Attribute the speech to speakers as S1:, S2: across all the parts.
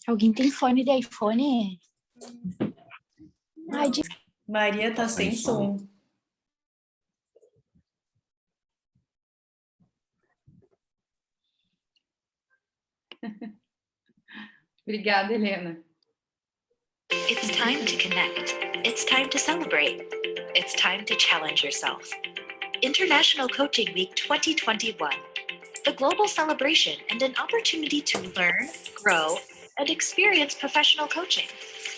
S1: Alguém tem fone de iPhone? Ai,
S2: Maria tá sem som. Obrigada, Helena.
S3: It's time to connect. It's time to celebrate. It's time to challenge yourself. International Coaching Week 2021. The global celebration and an opportunity to learn, grow, and experience professional coaching.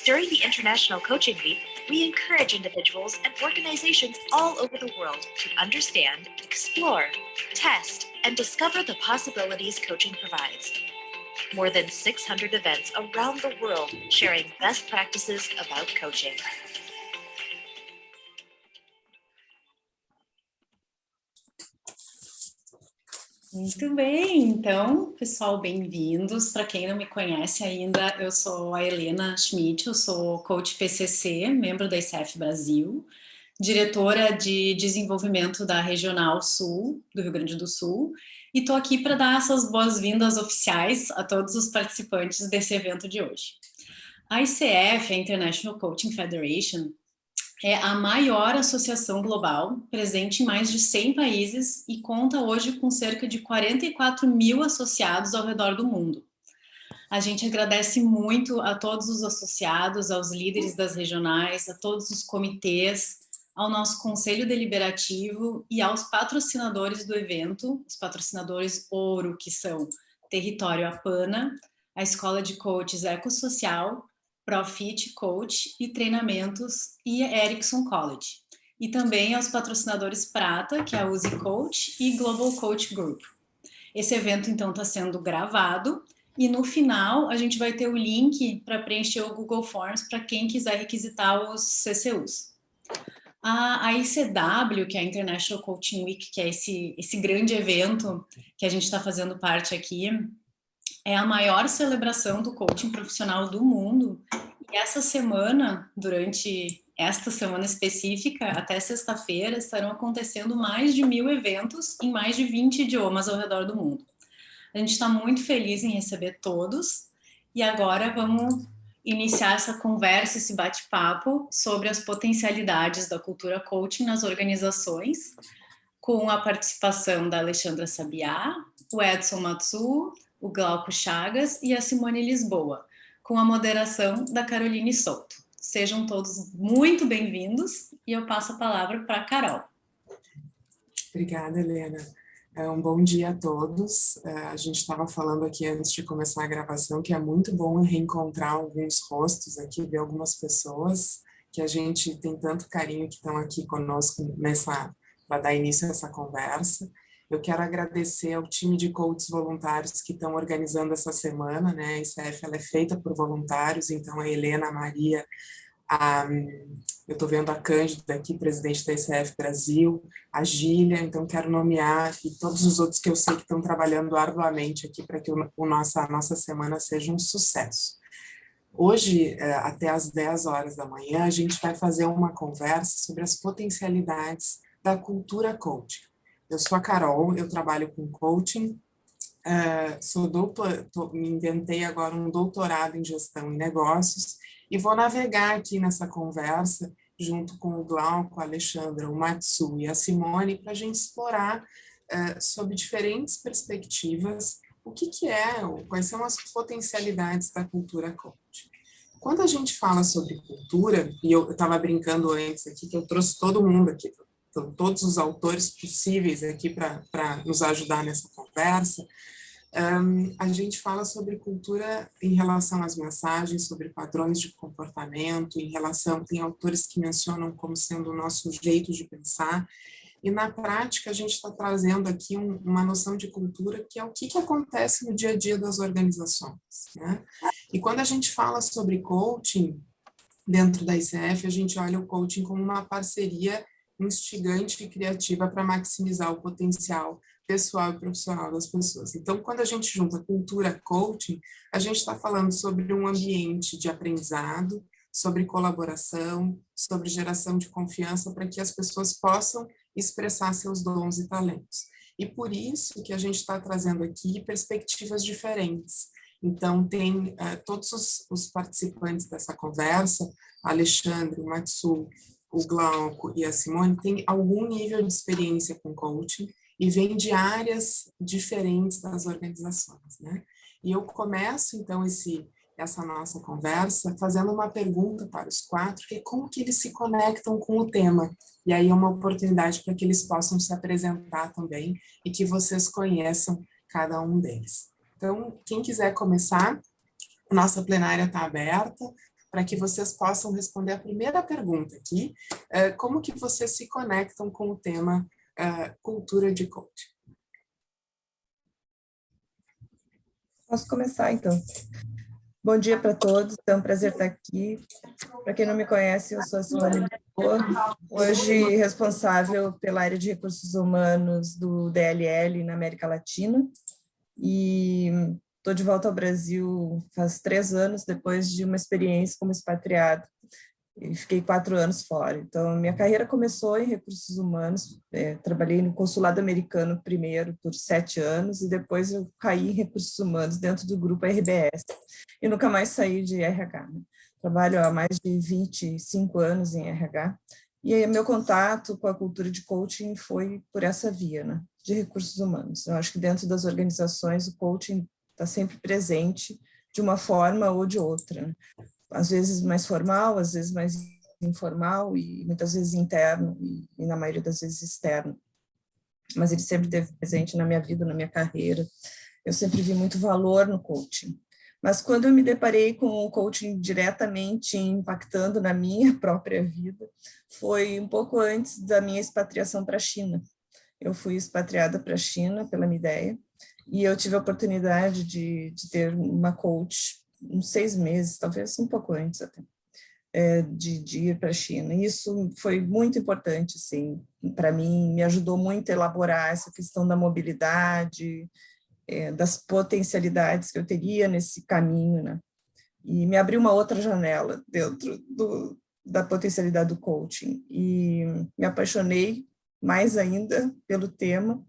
S3: During the International Coaching Week, we encourage individuals and organizations all over the world to understand, explore, test, and discover the possibilities coaching provides. More than 600 events around the world sharing best practices about coaching.
S2: Muito bem, então, pessoal, bem-vindos. Para quem não me conhece ainda, eu sou a Helena Schmidt, eu sou coach PCC, membro da ICF Brasil, diretora de desenvolvimento da Regional Sul, do Rio Grande do Sul, e estou aqui para dar essas boas-vindas oficiais a todos os participantes desse evento de hoje. A ICF, a International Coaching Federation, é a maior associação global, presente em mais de 100 países e conta hoje com cerca de 44 mil associados ao redor do mundo. A gente agradece muito a todos os associados, aos líderes das regionais, a todos os comitês, ao nosso conselho deliberativo e aos patrocinadores do evento, os patrocinadores ouro, que são Território Apana, a Escola de Coaches Ecossocial, Profit Coach e Treinamentos e Ericsson College. E também aos patrocinadores prata, que é a Uzi Coach e Global Coach Group. Esse evento, então, está sendo gravado e no final a gente vai ter o link para preencher o Google Forms para quem quiser requisitar os CCUs. A ICW, que é a International Coaching Week, que é esse grande evento que a gente está fazendo parte aqui, é a maior celebração do coaching profissional do mundo. E essa semana, durante esta semana específica, até sexta-feira, estarão acontecendo mais de 1000 eventos em mais de 20 idiomas ao redor do mundo. A gente está muito feliz em receber todos. E agora vamos iniciar essa conversa, esse bate-papo sobre as potencialidades da cultura coaching nas organizações, com a participação da Alexandra Sabiá, o Edson Matsu, o Glauco Chagas e a Simone Lisboa, com a moderação da Caroline Souto. Sejam todos muito bem-vindos e eu passo a palavra para a Carol.
S4: Obrigada, Helena. Um bom dia a todos. A gente estava falando aqui antes de começar a gravação que é muito bom reencontrar alguns rostos aqui, ver algumas pessoas que a gente tem tanto carinho que estão aqui conosco para dar início a essa conversa. Eu quero agradecer ao time de coaches voluntários que estão organizando essa semana, né? A ICF ela é feita por voluntários, então a Helena, a Maria, eu estou vendo a Cândida aqui, presidente da ICF Brasil, a Gília, então quero nomear, e todos os outros que eu sei que estão trabalhando arduamente aqui para que a nossa semana seja um sucesso. Hoje, até às 10 horas da manhã, a gente vai fazer uma conversa sobre as potencialidades da cultura coaching. Eu sou a Carol, eu trabalho com coaching, me inventei agora um doutorado em gestão e negócios e vou navegar aqui nessa conversa junto com o Glauco, a Alexandra, o Matsu e a Simone para a gente explorar sob diferentes perspectivas quais são as potencialidades da cultura coaching. Quando a gente fala sobre cultura, e eu estava brincando antes aqui que eu trouxe todo mundo aqui, então, todos os autores possíveis aqui para nos ajudar nessa conversa, a gente fala sobre cultura em relação às mensagens, sobre padrões de comportamento, tem autores que mencionam como sendo o nosso jeito de pensar, e na prática a gente está trazendo aqui uma noção de cultura que é o que acontece no dia a dia das organizações, né? E quando a gente fala sobre coaching, dentro da ICF, a gente olha o coaching como uma parceria instigante e criativa para maximizar o potencial pessoal e profissional das pessoas. Então, quando a gente junta cultura coaching, a gente está falando sobre um ambiente de aprendizado, sobre colaboração, sobre geração de confiança para que as pessoas possam expressar seus dons e talentos. E por isso que a gente está trazendo aqui perspectivas diferentes. Então, tem todos os participantes dessa conversa, Alexandre, o Matsu, o Glauco e a Simone, têm algum nível de experiência com coaching e vêm de áreas diferentes das organizações, né? E eu começo, então, essa nossa conversa fazendo uma pergunta para os quatro, que é como que eles se conectam com o tema. E aí é uma oportunidade para que eles possam se apresentar também e que vocês conheçam cada um deles. Então, quem quiser começar, a nossa plenária está aberta para que vocês possam responder a primeira pergunta aqui, como que vocês se conectam com o tema cultura de coaching?
S5: Posso começar, então. Bom dia para todos, é um prazer estar aqui. Para quem não me conhece, eu sou a Simone Lisboa, hoje responsável pela área de recursos humanos do DLL na América Latina, e estou de volta ao Brasil faz 3 anos, depois de uma experiência como expatriado, e fiquei 4 anos fora. Então, minha carreira começou em recursos humanos, trabalhei no consulado americano primeiro por 7 anos, e depois eu caí em recursos humanos dentro do grupo RBS, e nunca mais saí de RH, né? Trabalho há mais de 25 anos em RH, e aí meu contato com a cultura de coaching foi por essa via, né, de recursos humanos. Eu acho que dentro das organizações o coaching está sempre presente de uma forma ou de outra, né? Às vezes mais formal, às vezes mais informal e muitas vezes interno e na maioria das vezes externo. Mas ele sempre esteve presente na minha vida, na minha carreira. Eu sempre vi muito valor no coaching. Mas quando eu me deparei com o coaching diretamente impactando na minha própria vida, foi um pouco antes da minha expatriação para a China. Eu fui expatriada para a China pela Midea e eu tive a oportunidade de ter uma coach uns 6 meses, talvez um pouco antes até, de ir para a China. E isso foi muito importante, assim, para mim, me ajudou muito a elaborar essa questão da mobilidade, das potencialidades que eu teria nesse caminho, né? E me abriu uma outra janela dentro da potencialidade do coaching. E me apaixonei mais ainda pelo tema.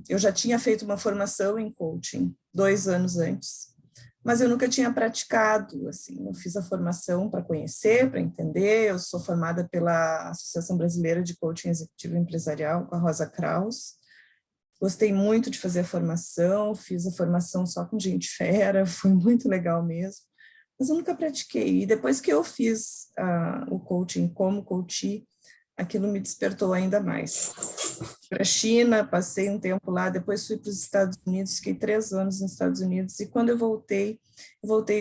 S5: Eu já tinha feito uma formação em coaching 2 anos antes, mas eu nunca tinha praticado, assim, eu fiz a formação para conhecer, para entender. Eu sou formada pela Associação Brasileira de Coaching Executivo Empresarial, com a Rosa Kraus. Gostei muito de fazer a formação, fiz a formação só com gente fera, foi muito legal mesmo, mas eu nunca pratiquei. E depois que eu fiz o coaching como coachee, aquilo me despertou ainda mais. Para a China, passei um tempo lá, depois fui para os Estados Unidos, fiquei 3 anos nos Estados Unidos, e quando eu voltei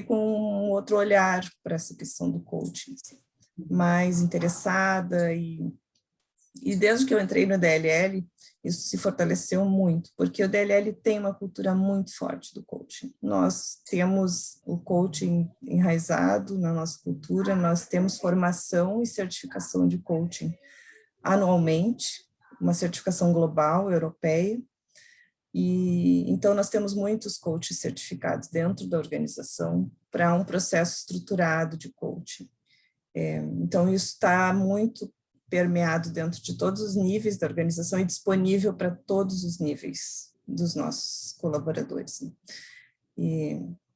S5: com um outro olhar para essa questão do coaching, assim, mais interessada, e desde que eu entrei no DLL, isso se fortaleceu muito, porque o DLL tem uma cultura muito forte do coaching. Nós temos o coaching enraizado na nossa cultura, nós temos formação e certificação de coaching anualmente, uma certificação global, europeia, e então nós temos muitos coaches certificados dentro da organização para um processo estruturado de coaching. Então isso está muito permeado dentro de todos os níveis da organização e disponível para todos os níveis dos nossos colaboradores, né?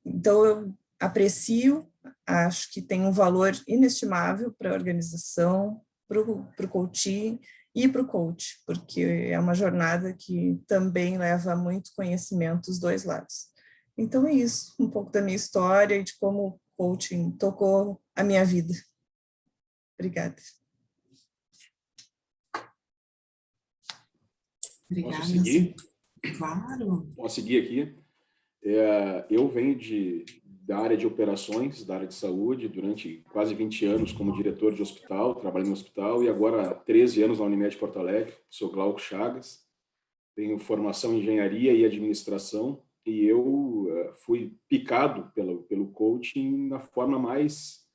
S5: Então eu aprecio, acho que tem um valor inestimável para a organização, para o coaching e para o coach, porque é uma jornada que também leva muito conhecimento dos 2 lados. Então é isso, um pouco da minha história e de como o coaching tocou a minha vida. Obrigada.
S4: Obrigada.
S6: Posso seguir?
S4: Claro.
S6: Posso seguir aqui. Eu venho da área de operações, da área de saúde, durante quase 20 anos como diretor de hospital, trabalhei no hospital, e agora há 13 anos na Unimed Porto Alegre. Sou Glauco Chagas, tenho formação em engenharia e administração, e eu fui picado pelo coaching na forma mais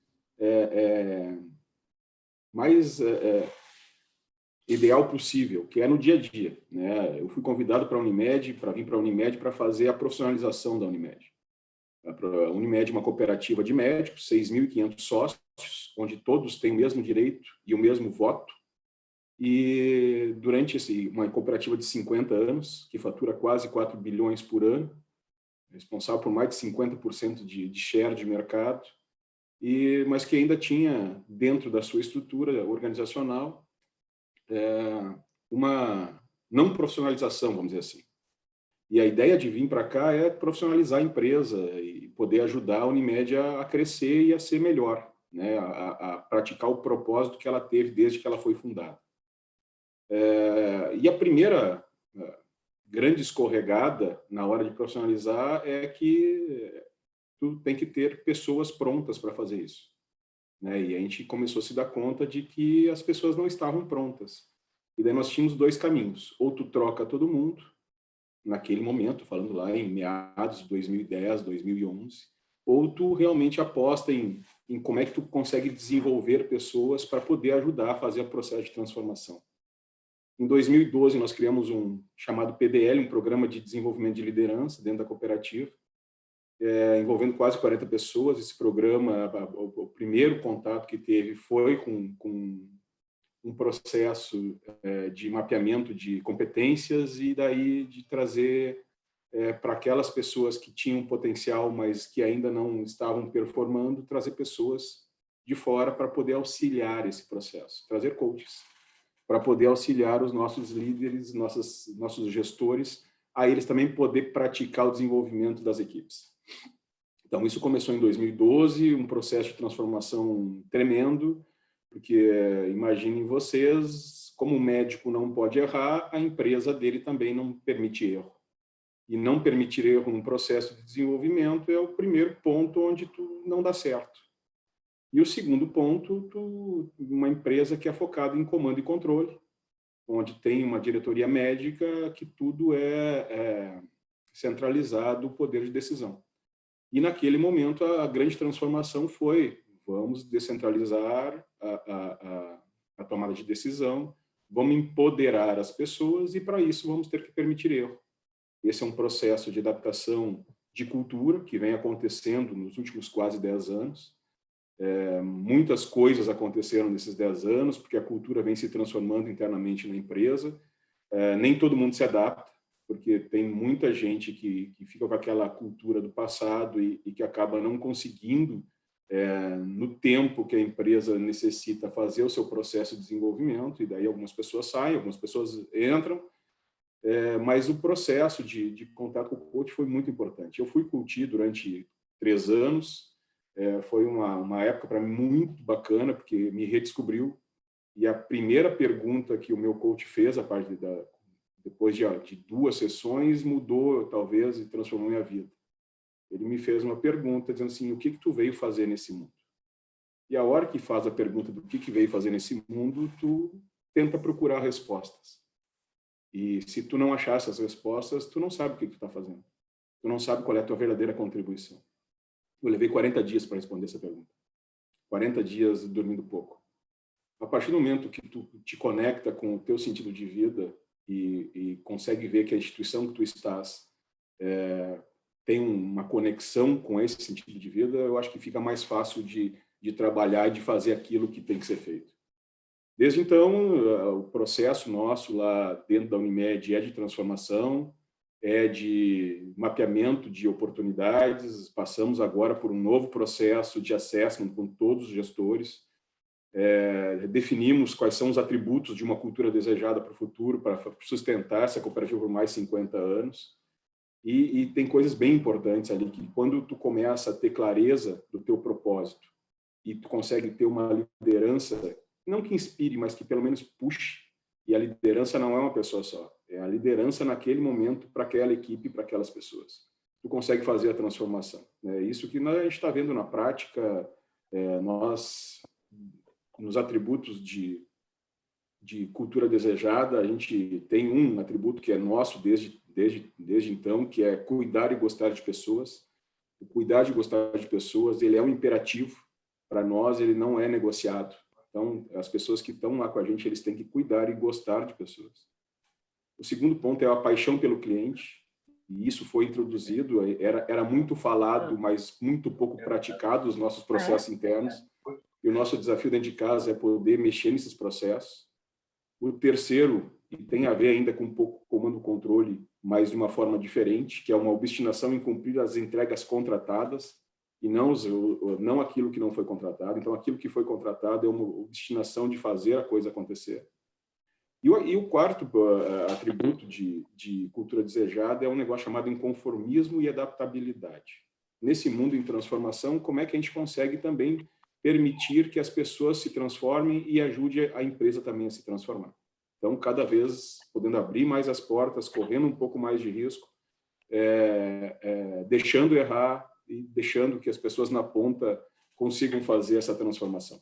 S6: ideal possível, que é no dia a dia, né? Eu fui convidado para vir para a Unimed para fazer a profissionalização da Unimed. A Unimed é uma cooperativa de médicos, 6.500 sócios, onde todos têm o mesmo direito e o mesmo voto, E durante uma cooperativa de 50 anos, que fatura quase 4 bilhões por ano, responsável por mais de 50% de share de mercado, mas que ainda tinha, dentro da sua estrutura organizacional, uma não profissionalização, vamos dizer assim. E a ideia de vir para cá é profissionalizar a empresa e poder ajudar a Unimed a crescer e a ser melhor, né? A praticar o propósito que ela teve desde que ela foi fundada. E a primeira grande escorregada na hora de profissionalizar é que tu tem que ter pessoas prontas para fazer isso, né? E a gente começou a se dar conta de que as pessoas não estavam prontas. E daí nós tínhamos dois caminhos: ou tu troca todo mundo, naquele momento, falando lá em meados de 2010, 2011, ou tu realmente aposta em como é que tu consegue desenvolver pessoas para poder ajudar a fazer o processo de transformação. Em 2012, nós criamos um chamado PDL, um Programa de Desenvolvimento de Liderança, dentro da cooperativa, envolvendo quase 40 pessoas. Esse programa, o primeiro contato que teve foi com um processo de mapeamento de competências e daí de trazer para aquelas pessoas que tinham potencial, mas que ainda não estavam performando, trazer pessoas de fora para poder auxiliar esse processo, trazer coaches, para poder auxiliar os nossos líderes, nossos gestores, a eles também poder praticar o desenvolvimento das equipes. Então, isso começou em 2012, um processo de transformação tremendo, porque imaginem vocês, como o médico não pode errar, a empresa dele também não permite erro. E não permitir erro num processo de desenvolvimento é o primeiro ponto onde tu não dá certo. E o segundo ponto, uma empresa que é focada em comando e controle, onde tem uma diretoria médica que tudo é centralizado, o poder de decisão. E naquele momento a grande transformação foi: vamos descentralizar a tomada de decisão, vamos empoderar as pessoas e para isso vamos ter que permitir erro. Esse é um processo de adaptação de cultura que vem acontecendo nos últimos quase 10 anos. Muitas coisas aconteceram nesses 10 anos, porque a cultura vem se transformando internamente na empresa. Nem todo mundo se adapta, porque tem muita gente que fica com aquela cultura do passado e que acaba não conseguindo, no tempo que a empresa necessita, fazer o seu processo de desenvolvimento, e daí algumas pessoas saem, algumas pessoas entram, mas o processo de contato com o coach foi muito importante. Eu fui coach durante 3 anos, foi uma época para mim muito bacana, porque me redescobriu, e a primeira pergunta que o meu coach fez, depois de 2 sessões, mudou, talvez, e transformou minha vida. Ele me fez uma pergunta dizendo assim: o que tu veio fazer nesse mundo? E a hora que faz a pergunta do que veio fazer nesse mundo, tu tenta procurar respostas. E se tu não achar essas respostas, tu não sabe o que tu está fazendo. Tu não sabe qual é a tua verdadeira contribuição. Eu levei 40 dias para responder essa pergunta. 40 dias dormindo pouco. A partir do momento que tu te conecta com o teu sentido de vida e consegue ver que a instituição que tu estás tem uma conexão com esse sentido de vida, eu acho que fica mais fácil de trabalhar e de fazer aquilo que tem que ser feito. Desde então, o processo nosso lá dentro da Unimed é de transformação, é de mapeamento de oportunidades. Passamos agora por um novo processo de assessment com todos os gestores. Definimos quais são os atributos de uma cultura desejada para o futuro, para sustentar essa cooperativa por mais 50 anos. E tem coisas bem importantes ali, que quando tu começa a ter clareza do teu propósito e tu consegue ter uma liderança, não que inspire, mas que pelo menos puxe, e a liderança não é uma pessoa só, é a liderança naquele momento para aquela equipe, para aquelas pessoas. Tu consegue fazer a transformação. É isso que a gente está vendo na prática. Nós, nos atributos de cultura desejada, a gente tem um atributo que é nosso desde então, que é cuidar e gostar de pessoas. O cuidar e gostar de pessoas, ele é um imperativo para nós, ele não é negociado. Então, as pessoas que estão lá com a gente, eles têm que cuidar e gostar de pessoas. O segundo ponto é a paixão pelo cliente, e isso foi introduzido, era muito falado, mas muito pouco praticado nos nossos processos internos. E o nosso desafio dentro de casa é poder mexer nesses processos. O terceiro, e tem a ver ainda com um pouco comando-controle, mas de uma forma diferente, que é uma obstinação em cumprir as entregas contratadas e não aquilo que não foi contratado. Então, aquilo que foi contratado é uma obstinação de fazer a coisa acontecer. E o quarto atributo de cultura desejada é um negócio chamado inconformismo e adaptabilidade. Nesse mundo em transformação, como é que a gente consegue também permitir que as pessoas se transformem e ajude a empresa também a se transformar? Então, cada vez podendo abrir mais as portas, correndo um pouco mais de risco, deixando errar e deixando que as pessoas na ponta consigam fazer essa transformação.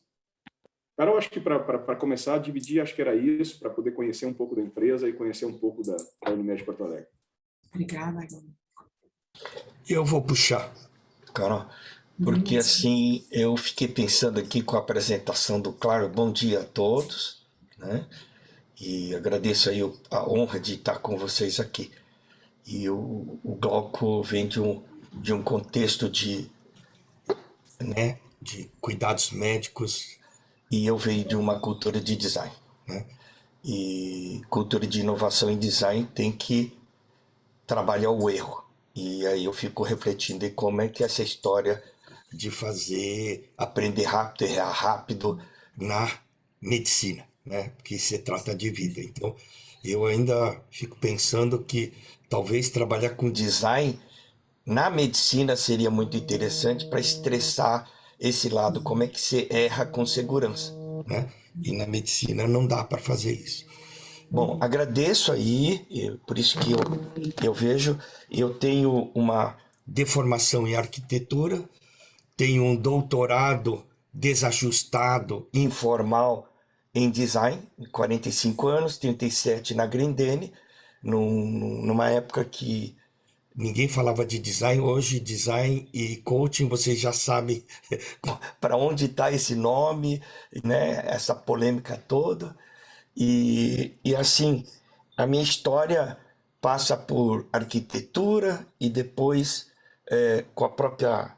S6: Cara, eu acho que para começar a dividir, acho que era isso, para poder conhecer um pouco da empresa e conhecer um pouco da Unimed Porto Alegre.
S4: Obrigada.
S7: Eu vou puxar, Carol, porque assim, eu fiquei pensando aqui com a apresentação do Claro. Bom dia a todos, né? E agradeço aí a honra de estar com vocês aqui. E o Glauco vem de um contexto de cuidados médicos, e eu venho de uma cultura de design, né? E cultura de inovação e design tem que trabalhar o erro. E aí eu fico refletindo em como é que essa história de aprender rápido, errar rápido na medicina, né? Porque se trata de vida. Então, eu ainda fico pensando que talvez trabalhar com design na medicina seria muito interessante para estressar esse lado, como é que você erra com segurança, né? E na medicina não dá para fazer isso. Bom, agradeço aí, por isso que eu vejo, eu tenho uma deformação em arquitetura, tenho um doutorado desajustado, informal, em design, 45 anos, 37 na Grendene, numa época que ninguém falava de design. Hoje, design e coaching, vocês já sabem para onde está esse nome, né? Essa polêmica toda. E assim, a minha história passa por arquitetura e depois com a própria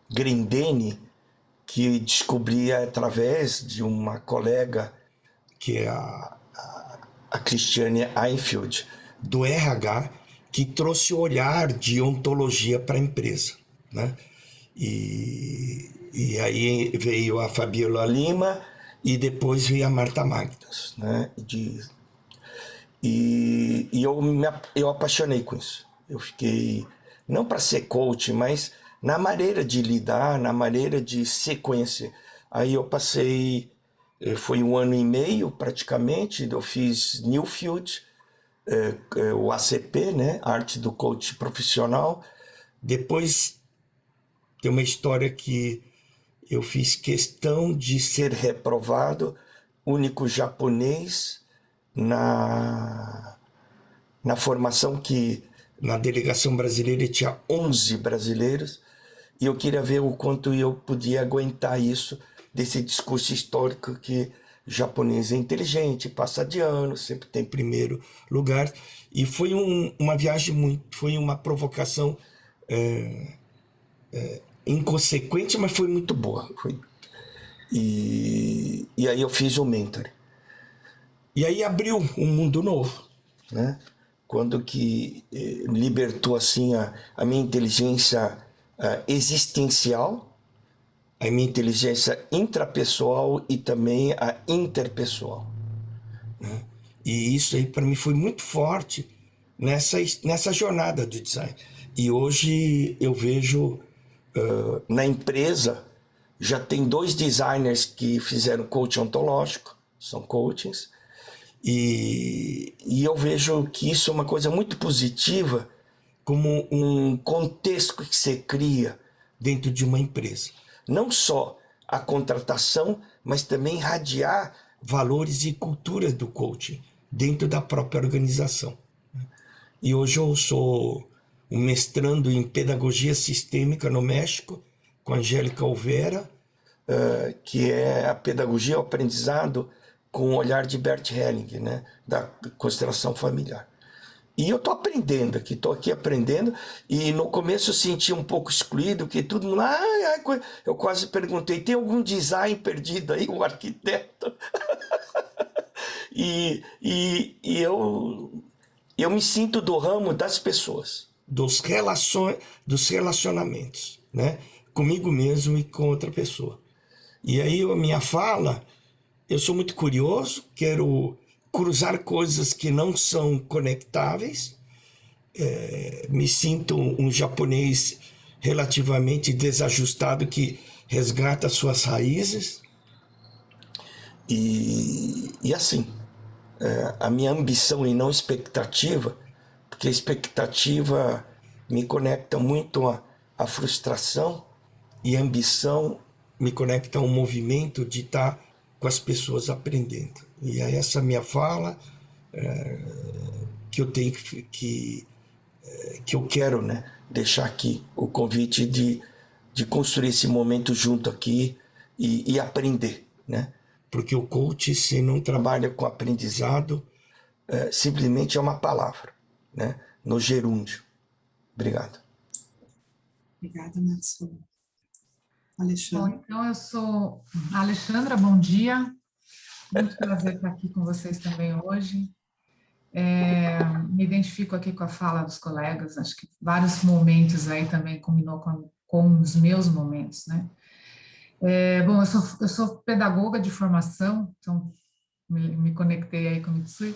S7: Grendene, que descobri através de uma colega, que é a Cristiane Einfield, do RH, que trouxe o olhar de ontologia para a empresa, né? E aí veio a Fabiola Lima e depois veio a Marta Magdas, né? E eu apaixonei com isso. Eu fiquei, não para ser coach, mas na maneira de lidar, na maneira de se conhecer. Aí eu passei, foi 1 ano e meio praticamente, eu fiz Newfield, o ACP, né? Arte do Coach Profissional. Depois tem uma história que eu fiz questão de ser reprovado, único japonês na formação, que na delegação brasileira tinha 11 brasileiros, e eu queria ver o quanto eu podia aguentar isso, desse discurso histórico que japonês é inteligente, passa de ano, sempre tem primeiro lugar. E foi uma viagem foi uma provocação inconsequente, mas foi muito boa. E aí eu fiz o mentor. E aí abriu um mundo novo, né? Quando que libertou assim a minha inteligência existencial, a minha inteligência intrapessoal e também a interpessoal, né? E isso aí para mim foi muito forte nessa jornada do design. E hoje eu vejo na empresa já tem 2 designers que fizeram coaching ontológico, são coachings, e eu vejo que isso é uma coisa muito positiva, como um contexto que você cria dentro de uma empresa. Não só a contratação, mas também irradiar valores e culturas do coaching dentro da própria organização. E hoje eu sou um mestrando em pedagogia sistêmica no México, com a Angélica Olvera, que é a pedagogia, o aprendizado com o olhar de Bert Helling, né, da constelação familiar. E eu estou aprendendo aqui, estou aqui aprendendo, e no começo eu senti um pouco excluído, que tudo... eu quase perguntei, tem algum design perdido aí, um arquiteto? eu me sinto do ramo das pessoas, dos relacionamentos, né? Comigo mesmo e com outra pessoa. E aí a minha fala, eu sou muito curioso, quero cruzar coisas que não são conectáveis, me sinto um japonês relativamente desajustado que resgata suas raízes e assim, a minha ambição e não expectativa, porque a expectativa me conecta muito à frustração e a ambição me conecta a um movimento de estar com as pessoas aprendendo. E é essa minha fala que eu tenho que eu quero, né, deixar aqui o convite de construir esse momento junto aqui e aprender, né? Porque o coach, se não trabalha com aprendizado, simplesmente é uma palavra, né? No gerúndio. Obrigado.
S4: Obrigada, Matsu. Alexandra.
S8: Bom, então eu sou a Alexandra, bom dia. Muito prazer estar aqui com vocês também hoje. Me identifico aqui com a fala dos colegas, acho que vários momentos aí também combinou com os meus momentos, né? Bom, eu sou pedagoga de formação, então me conectei aí com o Mitsui,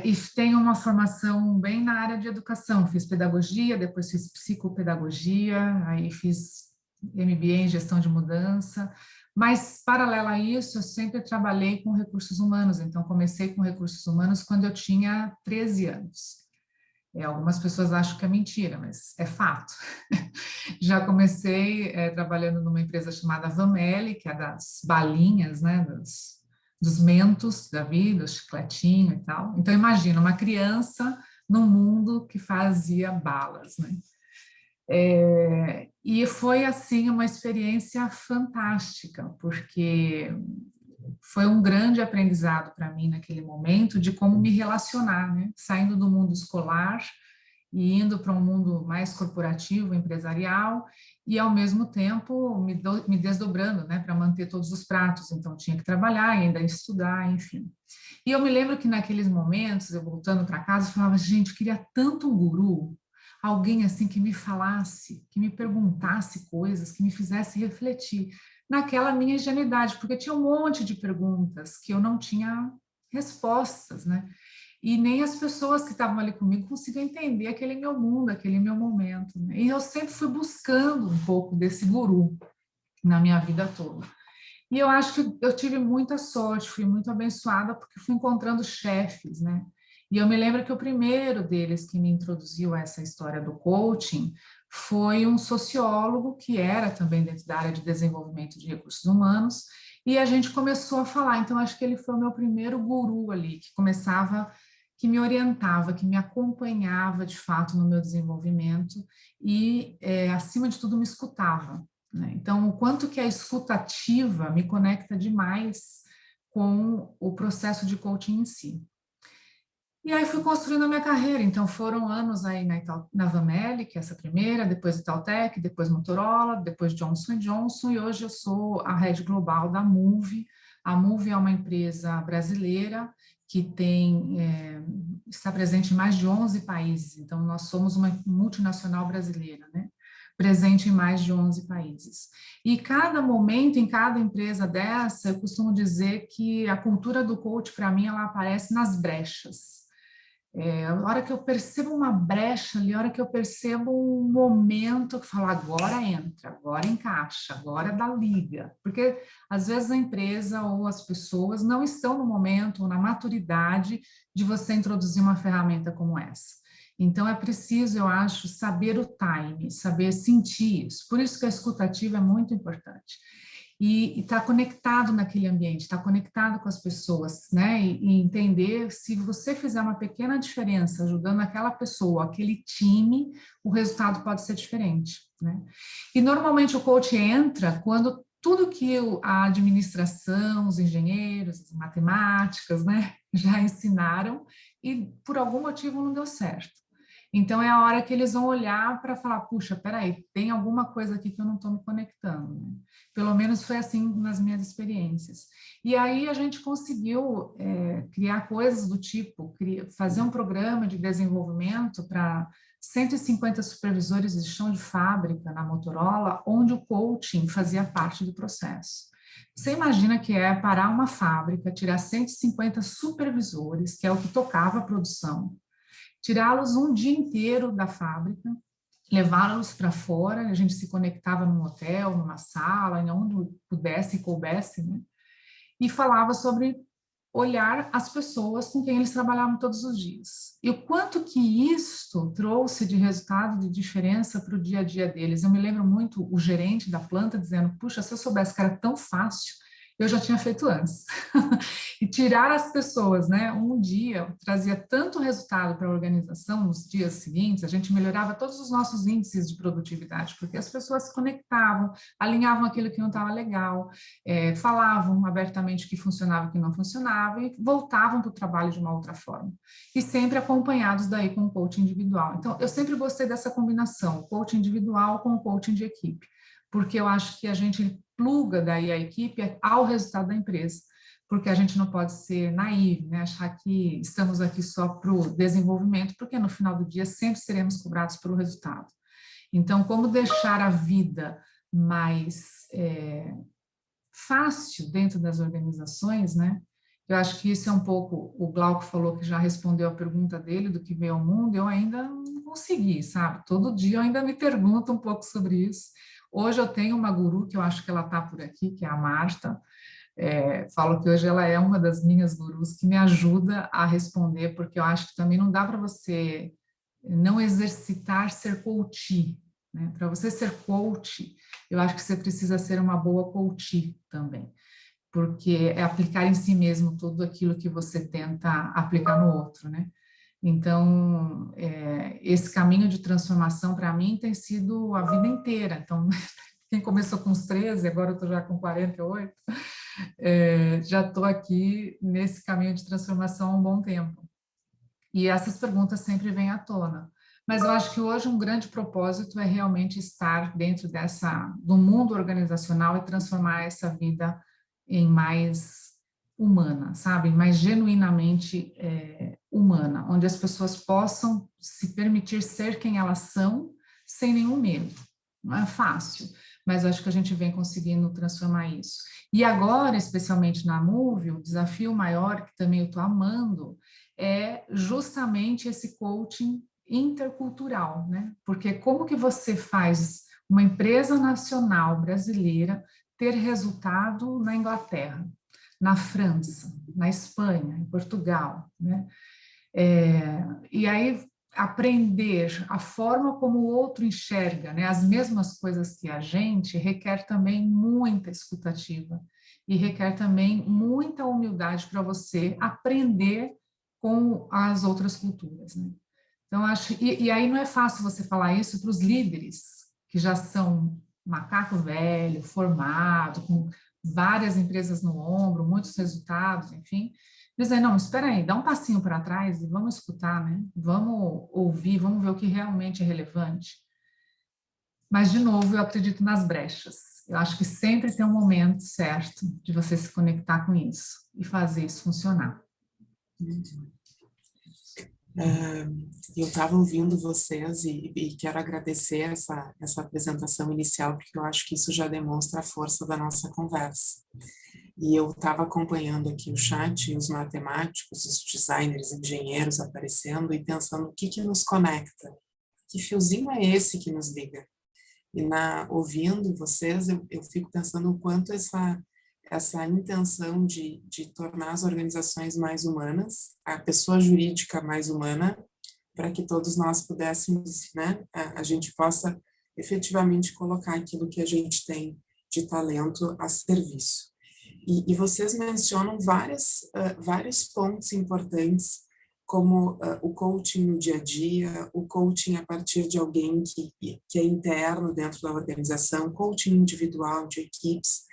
S8: e tenho uma formação bem na área de educação, fiz pedagogia, depois fiz psicopedagogia, aí fiz MBA em gestão de mudança, mas, paralelo a isso, eu sempre trabalhei com recursos humanos, então comecei com recursos humanos quando eu tinha 13 anos. Algumas pessoas acham que é mentira, mas é fato. Já comecei trabalhando numa empresa chamada Vamelli, que é das balinhas, né, dos mentos da vida, o chicletinho e tal. Então, imagina, uma criança num mundo que fazia balas, né? E foi, assim, uma experiência fantástica, porque foi um grande aprendizado para mim naquele momento de como me relacionar, né? Saindo do mundo escolar e indo para um mundo mais corporativo, empresarial, e ao mesmo tempo me desdobrando, né, para manter todos os pratos, então tinha que trabalhar, ainda estudar, enfim. E eu me lembro que naqueles momentos, eu voltando para casa, eu falava, gente, eu queria tanto um guru, alguém assim que me falasse, que me perguntasse coisas, que me fizesse refletir naquela minha ingenuidade, porque tinha um monte de perguntas que eu não tinha respostas, né? E nem as pessoas que estavam ali comigo conseguiam entender aquele meu mundo, aquele meu momento, né? E eu sempre fui buscando um pouco desse guru na minha vida toda. E eu acho que eu tive muita sorte, fui muito abençoada, porque fui encontrando chefes, né? E eu me lembro que o primeiro deles que me introduziu a essa história do coaching foi um sociólogo que era também dentro da área de desenvolvimento de recursos humanos, e a gente começou a falar. Então, acho que ele foi o meu primeiro guru ali, que me orientava, que me acompanhava de fato no meu desenvolvimento e, acima de tudo, me escutava, né? Então, o quanto que a escuta ativa me conecta demais com o processo de coaching em si. E aí fui construindo a minha carreira, então foram anos aí na Vamelli, que é essa primeira, depois Itautec, depois Motorola, depois Johnson & Johnson, e hoje eu sou a Head Global da Moove. A Moove é uma empresa brasileira que está presente em mais de 11 países, então nós somos uma multinacional brasileira, né? Presente em mais de 11 países. E cada momento, em cada empresa dessa, eu costumo dizer que a cultura do coach, para mim, ela aparece nas brechas. A hora que eu percebo uma brecha ali, a hora que eu percebo um momento que falo, agora entra, agora encaixa, agora dá liga. Porque, às vezes, a empresa ou as pessoas não estão no momento ou na maturidade de você introduzir uma ferramenta como essa. Então, é preciso, eu acho, saber o time, saber sentir isso. Por isso que a escuta ativa é muito importante. E estar conectado naquele ambiente, estar conectado com as pessoas, né? E entender se você fizer uma pequena diferença ajudando aquela pessoa, aquele time, o resultado pode ser diferente, né? E normalmente o coach entra quando tudo que a administração, os engenheiros, as matemáticas, né, já ensinaram e por algum motivo não deu certo. Então, é a hora que eles vão olhar para falar, puxa, peraí, tem alguma coisa aqui que eu não estou me conectando, né? Pelo menos foi assim nas minhas experiências. E aí a gente conseguiu criar coisas do tipo, fazer um programa de desenvolvimento para 150 supervisores de chão de fábrica na Motorola, onde o coaching fazia parte do processo. Você imagina que é parar uma fábrica, tirar 150 supervisores, que é o que tocava a produção, tirá-los um dia inteiro da fábrica, levá-los para fora, a gente se conectava num hotel, numa sala, em onde pudesse e coubesse, né? E falava sobre olhar as pessoas com quem eles trabalhavam todos os dias. E o quanto que isto trouxe de resultado, de diferença para o dia a dia deles. Eu me lembro muito o gerente da planta dizendo, puxa, se eu soubesse que era tão fácil, eu já tinha feito antes. E tirar as pessoas, né? Um dia trazia tanto resultado para a organização nos dias seguintes, a gente melhorava todos os nossos índices de produtividade, porque as pessoas se conectavam, alinhavam aquilo que não estava legal, falavam abertamente o que funcionava e o que não funcionava e voltavam para o trabalho de uma outra forma. E sempre acompanhados daí com o coaching individual. Então, eu sempre gostei dessa combinação, coaching individual com o coaching de equipe, porque eu acho que a gente pluga daí a equipe ao resultado da empresa, porque a gente não pode ser naive, né? Achar que estamos aqui só para o desenvolvimento, porque no final do dia sempre seremos cobrados pelo resultado. Então, como deixar a vida mais fácil dentro das organizações, né? Eu acho que isso é um pouco, o Glauco falou que já respondeu a pergunta dele, do que veio ao mundo, eu ainda não consegui, sabe? Todo dia eu ainda me pergunto um pouco sobre isso. Hoje eu tenho uma guru, que eu acho que ela está por aqui, que é a Marta. Falo que hoje ela é uma das minhas gurus que me ajuda a responder, porque eu acho que também não dá para você não exercitar ser coach, né? Para você ser coach, eu acho que você precisa ser uma boa coach também, porque é aplicar em si mesmo tudo aquilo que você tenta aplicar no outro, né? Então, esse caminho de transformação para mim tem sido a vida inteira. Então, quem começou com os 13, agora eu estou já com 48, já estou aqui nesse caminho de transformação há um bom tempo. E essas perguntas sempre vêm à tona. Mas eu acho que hoje um grande propósito é realmente estar dentro do mundo organizacional e transformar essa vida em mais humana, sabe? Mais genuinamente humana, onde as pessoas possam se permitir ser quem elas são, sem nenhum medo. Não é fácil, mas acho que a gente vem conseguindo transformar isso. E agora, especialmente na Move, o desafio maior, que também eu estou amando, é justamente esse coaching intercultural, né? Porque como que você faz uma empresa nacional brasileira ter resultado na Inglaterra, na França, na Espanha, em Portugal, né? E aí aprender a forma como o outro enxerga, né, as mesmas coisas que a gente, requer também muita escutativa e requer também muita humildade para você aprender com as outras culturas, né? Então, acho, e aí não é fácil você falar isso para os líderes, que já são macaco velho, formado, com várias empresas no ombro, muitos resultados, enfim. Dizer, não, espera aí, dá um passinho para trás e vamos escutar, né? Vamos ouvir, vamos ver o que realmente é relevante. Mas, de novo, eu acredito nas brechas. Eu acho que sempre tem um momento certo de você se conectar com isso e fazer isso funcionar.
S4: Eu estava ouvindo vocês e quero agradecer essa apresentação inicial, porque eu acho que isso já demonstra a força da nossa conversa. E eu estava acompanhando aqui o chat, os matemáticos, os designers, engenheiros aparecendo e pensando o que nos conecta, que fiozinho é esse que nos liga. E ouvindo vocês, eu fico pensando o quanto essa intenção de tornar as organizações mais humanas, a pessoa jurídica mais humana, para que todos nós pudéssemos, né, a gente possa efetivamente colocar aquilo que a gente tem de talento a serviço. E vocês mencionam vários pontos importantes, como o coaching no dia a dia, o coaching a partir de alguém que é interno dentro da organização, coaching individual de equipes,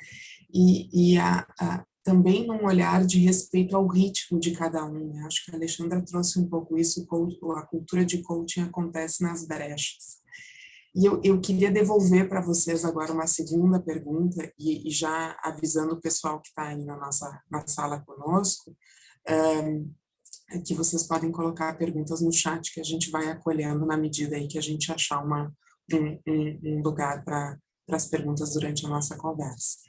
S4: também num olhar de respeito ao ritmo de cada um, né? Acho que a Alexandra trouxe um pouco isso, a cultura de coaching acontece nas brechas. E eu queria devolver para vocês agora uma segunda pergunta, e já avisando o pessoal que está aí na sala conosco, que vocês podem colocar perguntas no chat que a gente vai acolhendo na medida aí que a gente achar um lugar para as perguntas durante a nossa conversa.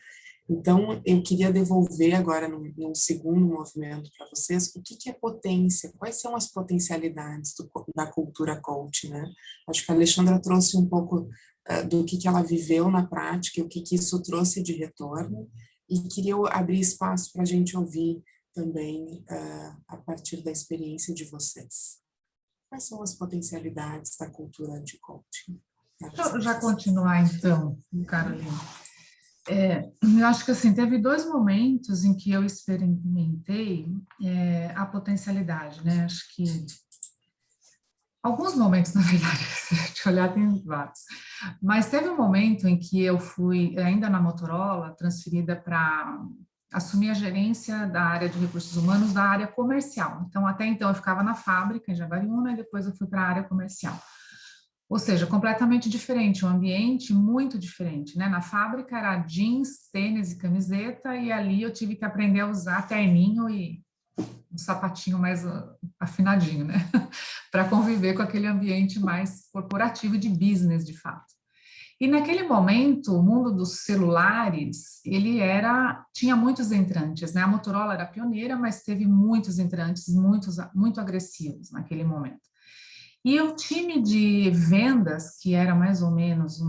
S4: Então, eu queria devolver agora, num segundo movimento para vocês, o que é potência, quais são as potencialidades da cultura coach, né? Acho que a Alexandra trouxe um pouco do que ela viveu na prática, o que isso trouxe de retorno, e queria abrir espaço para a gente ouvir também a partir da experiência de vocês. Quais são as potencialidades da cultura de coaching?
S8: Deixa eu já continuar, então, Carolina. Eu acho que assim, teve 2 momentos em que eu experimentei a potencialidade, né? Acho que alguns momentos, na verdade, se a gente olhar, tem vários. Mas teve um momento em que eu fui, ainda na Motorola, transferida para assumir a gerência da área de recursos humanos da área comercial. Então, até então, eu ficava na fábrica, em Jaguariúna, e depois eu fui para a área comercial. Ou seja, completamente diferente, um ambiente muito diferente, né? Na fábrica era jeans, tênis e camiseta, e ali eu tive que aprender a usar terninho e um sapatinho mais afinadinho, né? Para conviver com aquele ambiente mais corporativo e de business, de fato. E naquele momento, o mundo dos celulares, tinha muitos entrantes, né? A Motorola era pioneira, mas teve muitos entrantes, muito agressivos naquele momento. E o time de vendas, que era mais ou menos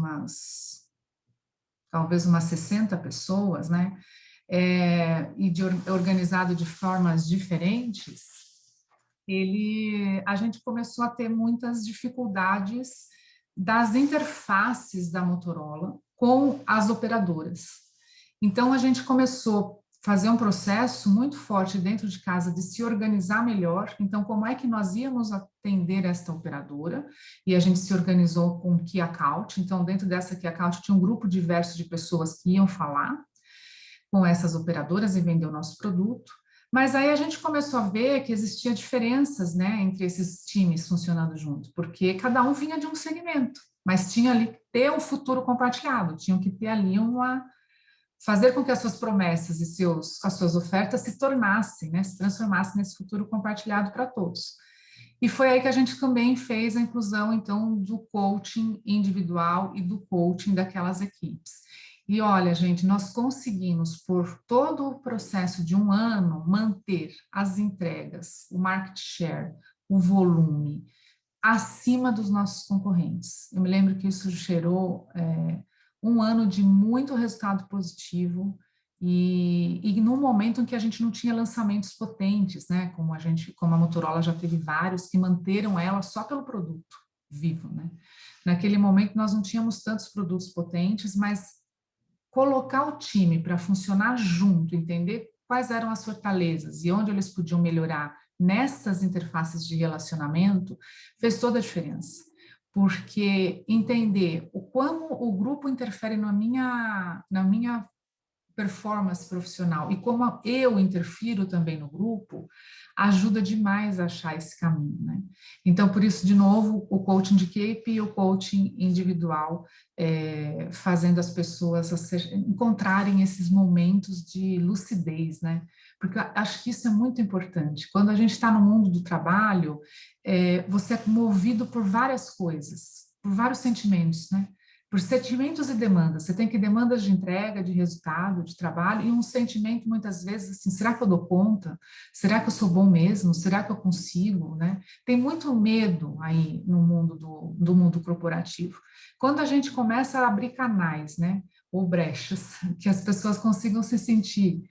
S8: talvez umas 60 pessoas, né? Organizado de formas diferentes, a gente começou a ter muitas dificuldades das interfaces da Motorola com as operadoras. Então, a gente começou a fazer um processo muito forte dentro de casa de se organizar melhor. Então, como é que nós íamos atender esta operadora? E a gente se organizou com o Key Account. Então, dentro dessa Key Account tinha um grupo diverso de pessoas que iam falar com essas operadoras e vender o nosso produto. Mas aí a gente começou a ver que existia diferenças, né, entre esses times funcionando junto, porque cada um vinha de um segmento, mas tinha ali que ter um futuro compartilhado, tinham que ter ali fazer com que as suas promessas e as suas ofertas se tornassem, né, se transformassem nesse futuro compartilhado para todos. E foi aí que a gente também fez a inclusão, então, do coaching individual e do coaching daquelas equipes. E olha, gente, nós conseguimos, por todo o processo de 1 ano, manter as entregas, o market share, o volume, acima dos nossos concorrentes. Eu me lembro que isso gerou 1 ano de muito resultado positivo e num momento em que a gente não tinha lançamentos potentes, né? Como a Motorola já teve vários que manteram ela só pelo produto vivo, né? Naquele momento nós não tínhamos tantos produtos potentes, mas colocar o time para funcionar junto, entender quais eram as fortalezas e onde eles podiam melhorar nessas interfaces de relacionamento, fez toda a diferença. Porque entender como o grupo interfere na minha performance profissional e como eu interfiro também no grupo, ajuda demais a achar esse caminho, né? Então, por isso, de novo, o coaching de equipe e o coaching individual, fazendo as pessoas encontrarem esses momentos de lucidez, né? Porque eu acho que isso é muito importante. Quando a gente está no mundo do trabalho, você é movido por várias coisas, por vários sentimentos, né? Por sentimentos e demandas. Você tem que demandas de entrega, de resultado, de trabalho, e um sentimento, muitas vezes, assim, será que eu dou conta? Será que eu sou bom mesmo? Será que eu consigo? Né? Tem muito medo aí no mundo do mundo corporativo. Quando a gente começa a abrir canais, né, ou brechas, que as pessoas consigam se sentir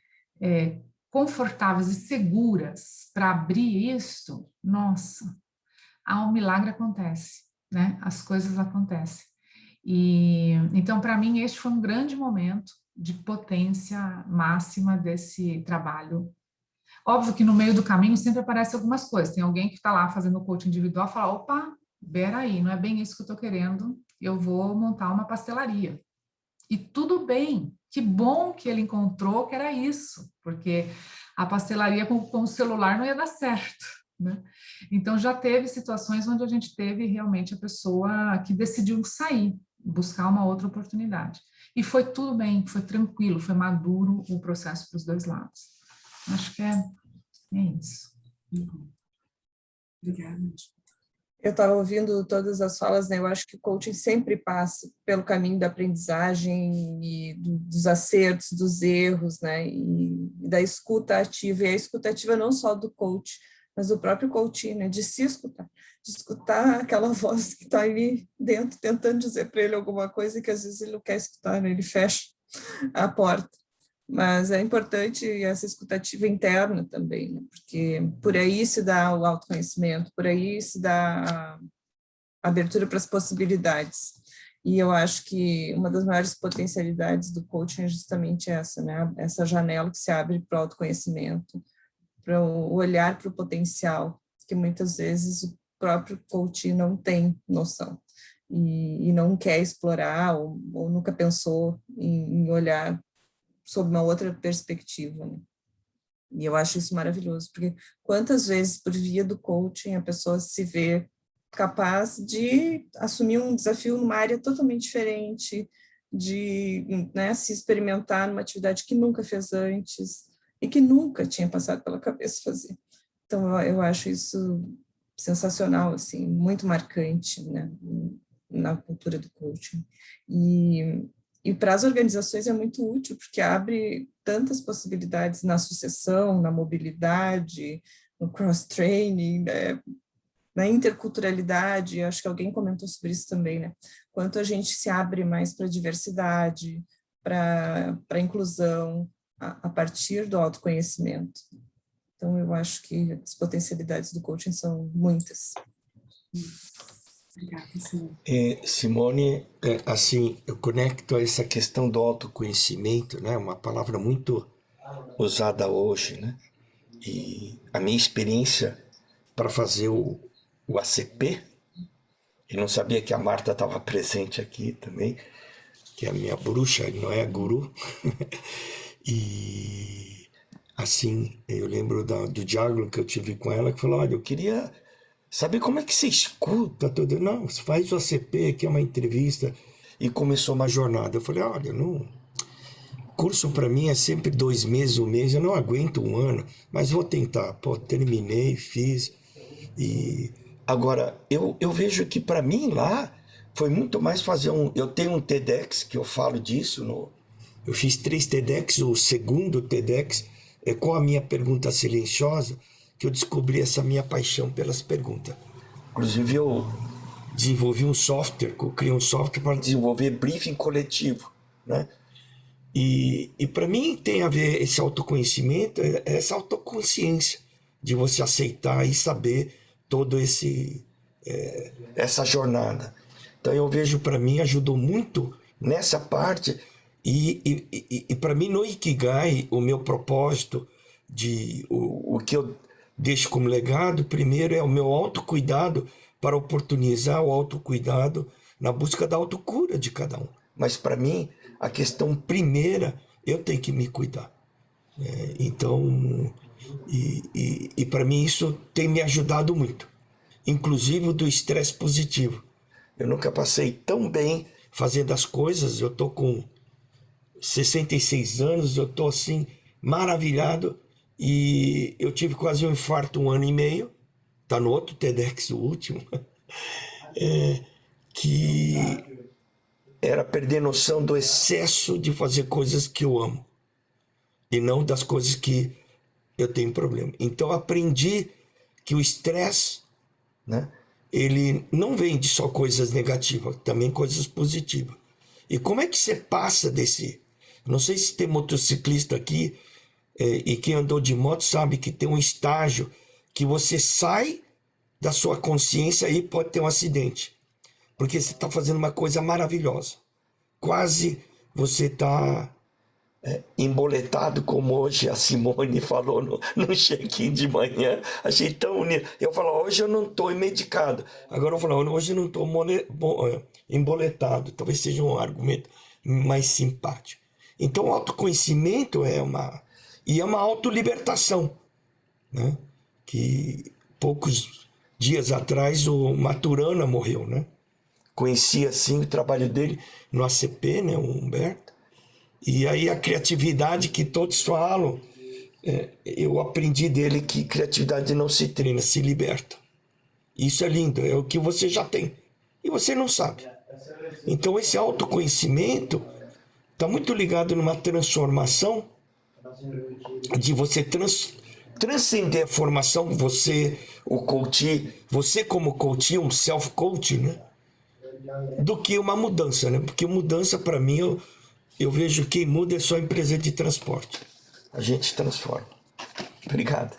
S8: confortáveis e seguras para abrir isto, nossa, um milagre acontece, né? As coisas acontecem. E então, para mim, este foi um grande momento de potência máxima desse trabalho. Óbvio que no meio do caminho sempre aparecem algumas coisas. Tem alguém que está lá fazendo o coaching individual e fala, opa, peraí, não é bem isso que eu estou querendo, eu vou montar uma pastelaria. E tudo bem, Que bom que ele encontrou que era isso, porque a pastelaria com o celular não ia dar certo, né? Então, já teve situações onde a gente teve realmente a pessoa que decidiu sair, buscar uma outra oportunidade. E foi tudo bem, foi tranquilo, foi maduro o processo para os dois lados. Acho que é isso.
S4: Obrigada.
S5: Eu estava ouvindo todas as falas, né? Eu acho que o coaching sempre passa pelo caminho da aprendizagem e dos acertos, dos erros, né? E da escuta ativa. E a escuta ativa não só do coach, mas do próprio coach, né? De se escutar, de escutar aquela voz que está ali dentro, tentando dizer para ele alguma coisa que às vezes ele não quer escutar, né? Ele fecha a porta. Mas é importante essa escutativa interna também, né? Porque por aí se dá o autoconhecimento, por aí se dá a abertura para as possibilidades. E eu acho que uma das maiores potencialidades do coaching é justamente essa, né? Essa janela que se abre para o autoconhecimento, para o olhar para o potencial, que muitas vezes o próprio coaching não tem noção e não quer explorar ou nunca pensou em olhar sob uma outra perspectiva, né? E eu acho isso maravilhoso, porque quantas vezes por via do coaching a pessoa se vê capaz de assumir um desafio numa área totalmente diferente, de, né, se experimentar numa atividade que nunca fez antes e que nunca tinha passado pela cabeça fazer. Então eu acho isso sensacional, assim, muito marcante, né, na cultura do coaching. E para as organizações é muito útil, porque abre tantas possibilidades na sucessão, na mobilidade, no cross-training, né? Na interculturalidade. Acho que alguém comentou sobre isso também, né? Quanto a gente se abre mais para a diversidade, para a inclusão, a partir do autoconhecimento. Então, eu acho que as potencialidades do coaching são muitas.
S7: Simone, assim, eu conecto a essa questão do autoconhecimento, né? Uma palavra muito usada hoje, né? E a minha experiência para fazer o ACP, eu não sabia que a Marta estava presente aqui também, que é a minha bruxa, não é a guru. E assim, eu lembro do diálogo que eu tive com ela, que falou, olha, eu queria saber como é que você escuta tudo. Não, você faz o ACP, que é uma entrevista, e começou uma jornada. Eu falei, olha, não, curso para mim é sempre 2 meses, 1 mês, eu não aguento 1 ano, mas vou tentar. Pô, terminei, fiz. E agora, eu vejo que para mim lá foi muito mais fazer eu tenho um TEDx que eu falo disso, eu fiz 3 TEDx, o segundo TEDx é com a minha pergunta silenciosa, que eu descobri essa minha paixão pelas perguntas. Inclusive, eu desenvolvi um software, eu criei um software para desenvolver briefing coletivo, né? E para mim tem a ver esse autoconhecimento, essa autoconsciência de você aceitar e saber todo essa jornada. Então eu vejo, para mim, ajudou muito nessa parte e para mim no Ikigai, o meu propósito, o que eu deixo como legado, primeiro é o meu autocuidado para oportunizar o autocuidado na busca da autocura de cada um. Mas para mim, a questão primeira, eu tenho que me cuidar. Então, para mim isso tem me ajudado muito. Inclusive do estresse positivo. Eu nunca passei tão bem fazendo as coisas, eu estou com 66 anos, eu estou assim, maravilhado, e eu tive quase um infarto 1 ano e meio, está no outro TEDx, o último, que era perder noção do excesso de fazer coisas que eu amo, e não das coisas que eu tenho problema. Então aprendi que o estresse, né, ele não vem de só coisas negativas, também coisas positivas. E como é que você passa desse... Não sei se tem motociclista aqui, e quem andou de moto sabe que tem um estágio que você sai da sua consciência e pode ter um acidente. Porque você está fazendo uma coisa maravilhosa. Quase você está emboletado, como hoje a Simone falou no check-in de manhã. Achei tão unido. Eu falo, hoje eu não estou medicado. Agora eu falo, hoje eu não estou emboletado. Talvez seja um argumento mais simpático. Então, o autoconhecimento é uma autolibertação, né? Que poucos dias atrás o Maturana morreu, né? Conheci assim o trabalho dele no ACP, né, o Humberto. E aí a criatividade que todos falam, eu aprendi dele que criatividade não se treina, se liberta. Isso é lindo, é o que você já tem e você não sabe. Então esse autoconhecimento está muito ligado numa transformação de você transcender a formação, você, o coach, você como coach, um self-coach, né? Do que uma mudança, né? Porque mudança, para mim, eu vejo que quem muda é só a empresa de transporte. A gente transforma. Obrigado.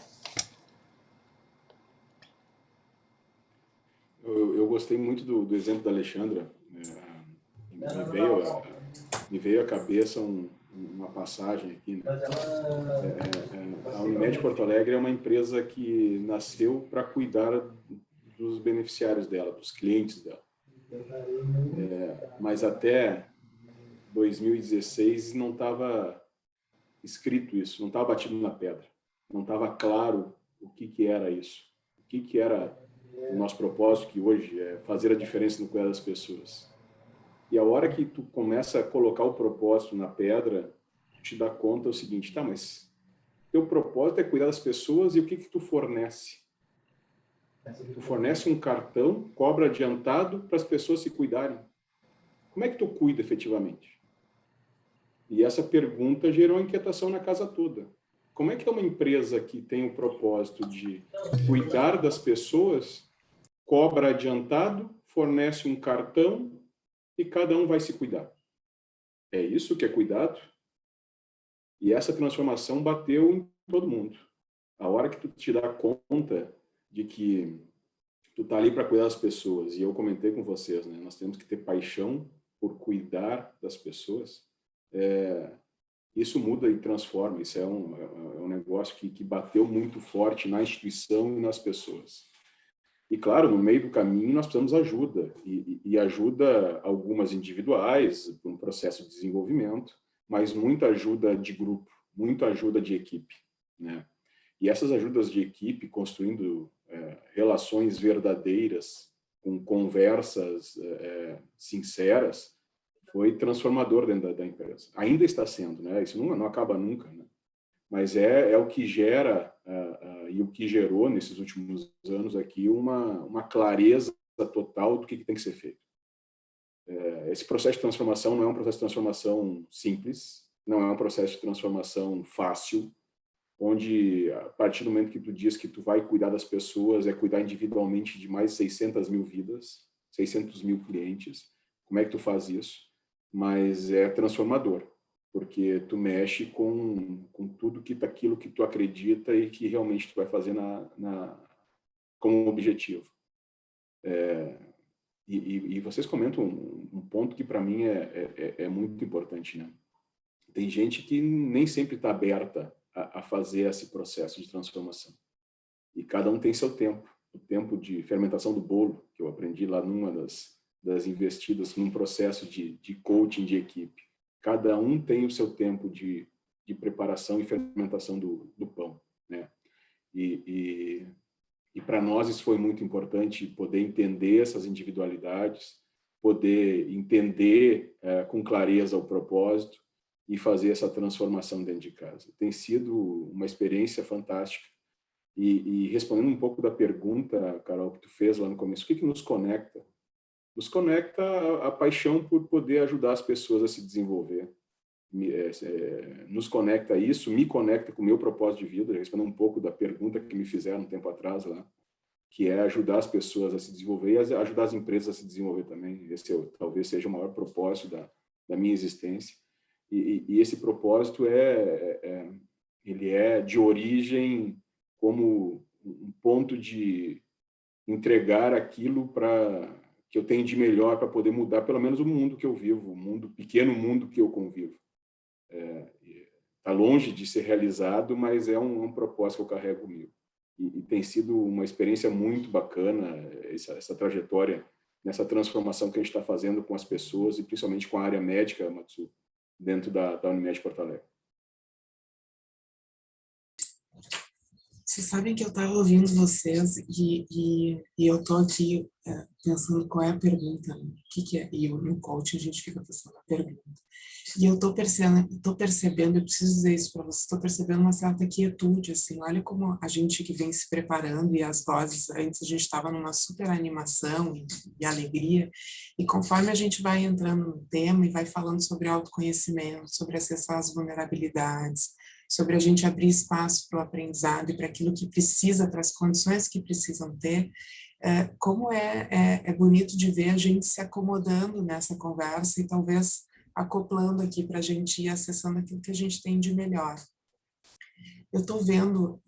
S6: Eu gostei muito do exemplo da Alexandra. Me veio à cabeça uma passagem aqui, né? A Unimed Porto Alegre é uma empresa que nasceu para cuidar dos beneficiários dela, dos clientes dela. Mas até 2016 não estava escrito isso, não estava batido na pedra, não estava claro o que era isso, o que era o nosso propósito, que hoje é fazer a diferença no cuidado das pessoas. E a hora que tu começa a colocar o propósito na pedra, tu te dá conta o seguinte, tá, mas teu propósito é cuidar das pessoas e o que tu fornece? Tu fornece um cartão, cobra adiantado para as pessoas se cuidarem. Como é que tu cuida efetivamente? E essa pergunta gerou inquietação na casa toda. Como é que é uma empresa que tem o propósito de cuidar das pessoas, cobra adiantado, fornece um cartão e cada um vai se cuidar? É isso que é cuidado? E essa transformação bateu em todo mundo. A hora que tu te dá conta de que tu tá ali para cuidar das pessoas, e eu comentei com vocês, né? Nós temos que ter paixão por cuidar das pessoas. Isso muda e transforma. Isso é um negócio que bateu muito forte na instituição e nas pessoas. E, claro, no meio do caminho, nós precisamos de ajuda. E ajuda algumas individuais, para um processo de desenvolvimento, mas muita ajuda de grupo, muita ajuda de equipe, né? E essas ajudas de equipe, construindo relações verdadeiras, com conversas sinceras, foi transformador dentro da empresa. Ainda está sendo, né? Isso não acaba nunca, né? Mas é o que gera e o que gerou nesses últimos anos aqui uma clareza total do que tem que ser feito. Esse processo de transformação não é um processo de transformação simples, não é um processo de transformação fácil, onde a partir do momento que tu diz que tu vai cuidar das pessoas, é cuidar individualmente de mais de 600 mil vidas, 600 mil clientes. Como é que tu faz isso? Mas é transformador, porque tu mexe com tudo aquilo que tu acredita e que realmente tu vai fazer como objetivo. E vocês comentam um ponto que para mim é muito importante, né? Tem gente que nem sempre está aberta a fazer esse processo de transformação. E cada um tem seu tempo. O tempo de fermentação do bolo, que eu aprendi lá numa das investidas num processo de coaching de equipe. Cada um tem o seu tempo de preparação e fermentação do pão, né? E para nós isso foi muito importante, poder entender essas individualidades, poder entender com clareza o propósito e fazer essa transformação dentro de casa. Tem sido uma experiência fantástica. E respondendo um pouco da pergunta, Carol, que tu fez lá no começo, o que nos conecta? Nos conecta a paixão por poder ajudar as pessoas a se desenvolver. Nos conecta isso, me conecta com o meu propósito de vida, respondendo um pouco da pergunta que me fizeram um tempo atrás lá, que é ajudar as pessoas a se desenvolver e ajudar as empresas a se desenvolver também. Esse talvez seja o maior propósito da minha existência. E esse propósito ele é de origem como um ponto de entregar aquilo que eu tenho de melhor para poder mudar pelo menos o mundo que eu vivo, pequeno mundo que eu convivo. Está longe de ser realizado, mas é um propósito que eu carrego comigo. E tem sido uma experiência muito bacana essa trajetória nessa transformação que a gente está fazendo com as pessoas e principalmente com a área médica, Matsu. dentro da Unimed Porto Alegre.
S4: Vocês sabem que eu estava ouvindo vocês e eu estou aqui pensando qual é a pergunta, né? O que é? E no coaching a gente fica pensando na pergunta. E eu estou percebendo, eu preciso dizer isso para vocês, estou percebendo uma certa quietude, assim, olha como a gente que vem se preparando e as vozes, antes a gente estava numa super animação e alegria, e conforme a gente vai entrando no tema e vai falando sobre autoconhecimento, sobre acessar as vulnerabilidades, sobre a gente abrir espaço para o aprendizado e para aquilo que precisa, para as condições que precisam ter, como é bonito de ver a gente se acomodando nessa conversa e talvez acoplando aqui para a gente ir acessando aquilo que a gente tem de melhor. Eu estou vendo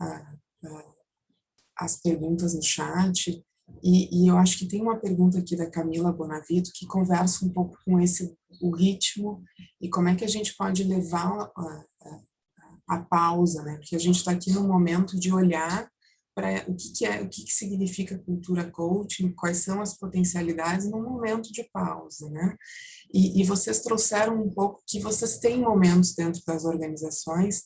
S4: as perguntas no chat e eu acho que tem uma pergunta aqui da Camila Bonavito que conversa um pouco com o ritmo e como é que a gente pode levar a pausa, né? Porque a gente está aqui no momento de olhar para o que significa cultura coaching, quais são as potencialidades num momento de pausa, né? E vocês trouxeram um pouco que vocês têm momentos dentro das organizações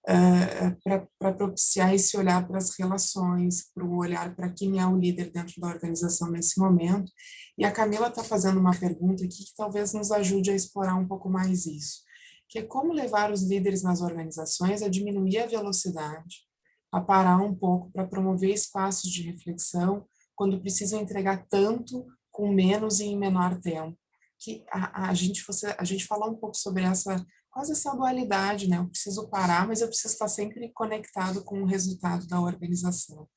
S4: para propiciar esse olhar para as relações, para o olhar para quem é o líder dentro da organização nesse momento. E a Camila está fazendo uma pergunta aqui que talvez nos ajude a explorar um pouco mais isso, que é como levar os líderes nas organizações a diminuir a velocidade, a parar um pouco para promover espaços de reflexão quando precisam entregar tanto com menos e em menor tempo. Que a gente falou um pouco sobre quase essa dualidade, né? Eu preciso parar, mas eu preciso estar sempre conectado com o resultado da organização.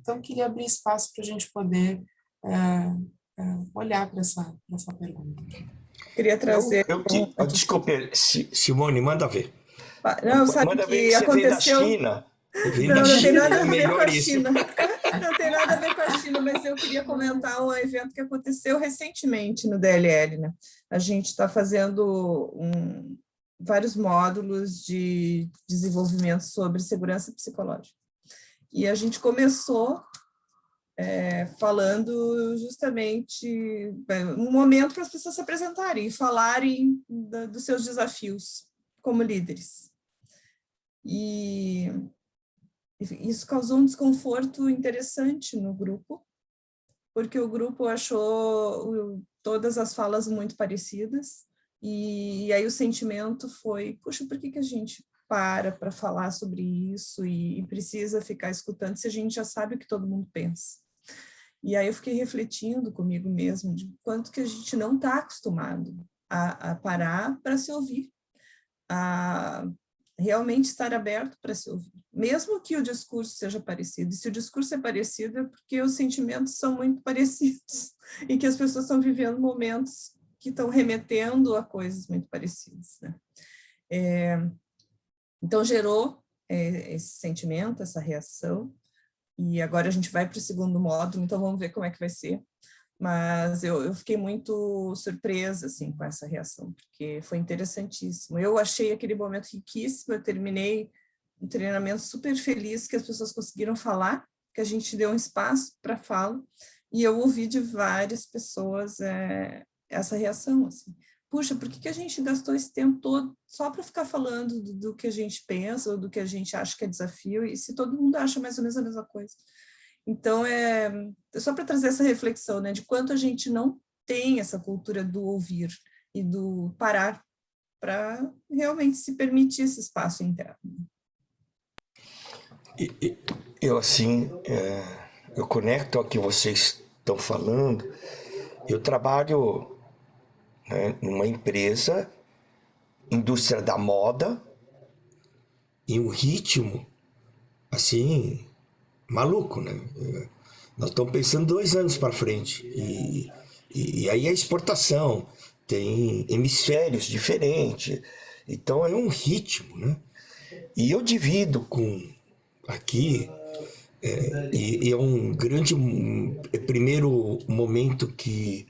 S4: Então, eu queria abrir espaço para a gente poder olhar para essa pergunta.
S5: Queria trazer...
S7: Desculpe, Simone, manda ver.
S5: Não, sabe
S7: manda
S5: que
S7: ver que
S5: aconteceu...
S7: Você veio da China.
S5: Não tem nada a ver com a
S7: isso.
S5: China. Não tem nada a ver com a China, mas eu queria comentar um evento que aconteceu recentemente no DLL, né? A gente está fazendo vários módulos de desenvolvimento sobre segurança psicológica. E a gente começou falando justamente um momento para as pessoas se apresentarem e falarem dos seus desafios como líderes. E isso causou um desconforto interessante no grupo, porque o grupo achou todas as falas muito parecidas, e aí o sentimento foi, puxa, por que a gente para falar sobre isso e precisa ficar escutando se a gente já sabe o que todo mundo pensa? E aí eu fiquei refletindo comigo mesmo de quanto que a gente não está acostumado a parar para se ouvir, a realmente estar aberto para se ouvir, mesmo que o discurso seja parecido. E se o discurso é parecido é porque os sentimentos são muito parecidos e que as pessoas estão vivendo momentos que estão remetendo a coisas muito parecidas, né? Então gerou esse sentimento, essa reação, e agora a gente vai para o segundo módulo, então vamos ver como é que vai ser. Mas eu fiquei muito surpresa assim, com essa reação, porque foi interessantíssimo. Eu achei aquele momento riquíssimo, eu terminei um treinamento super feliz que as pessoas conseguiram falar, que a gente deu um espaço para fala, e eu ouvi de várias pessoas essa reação, assim. Puxa, por que a gente gastou esse tempo todo só para ficar falando do que a gente pensa, ou do que a gente acha que é desafio, e se todo mundo acha mais ou menos a mesma coisa? Então, só para trazer essa reflexão, né, de quanto a gente não tem essa cultura do ouvir e do parar para realmente se permitir esse espaço interno.
S7: Eu, assim, eu conecto ao que vocês estão falando. Eu trabalho, né, numa empresa, indústria da moda, e um ritmo, assim, maluco, né? Nós estamos pensando 2 anos para frente. E aí a exportação tem hemisférios diferentes. Então é um ritmo, né? E eu divido com aqui, e é um grande primeiro momento que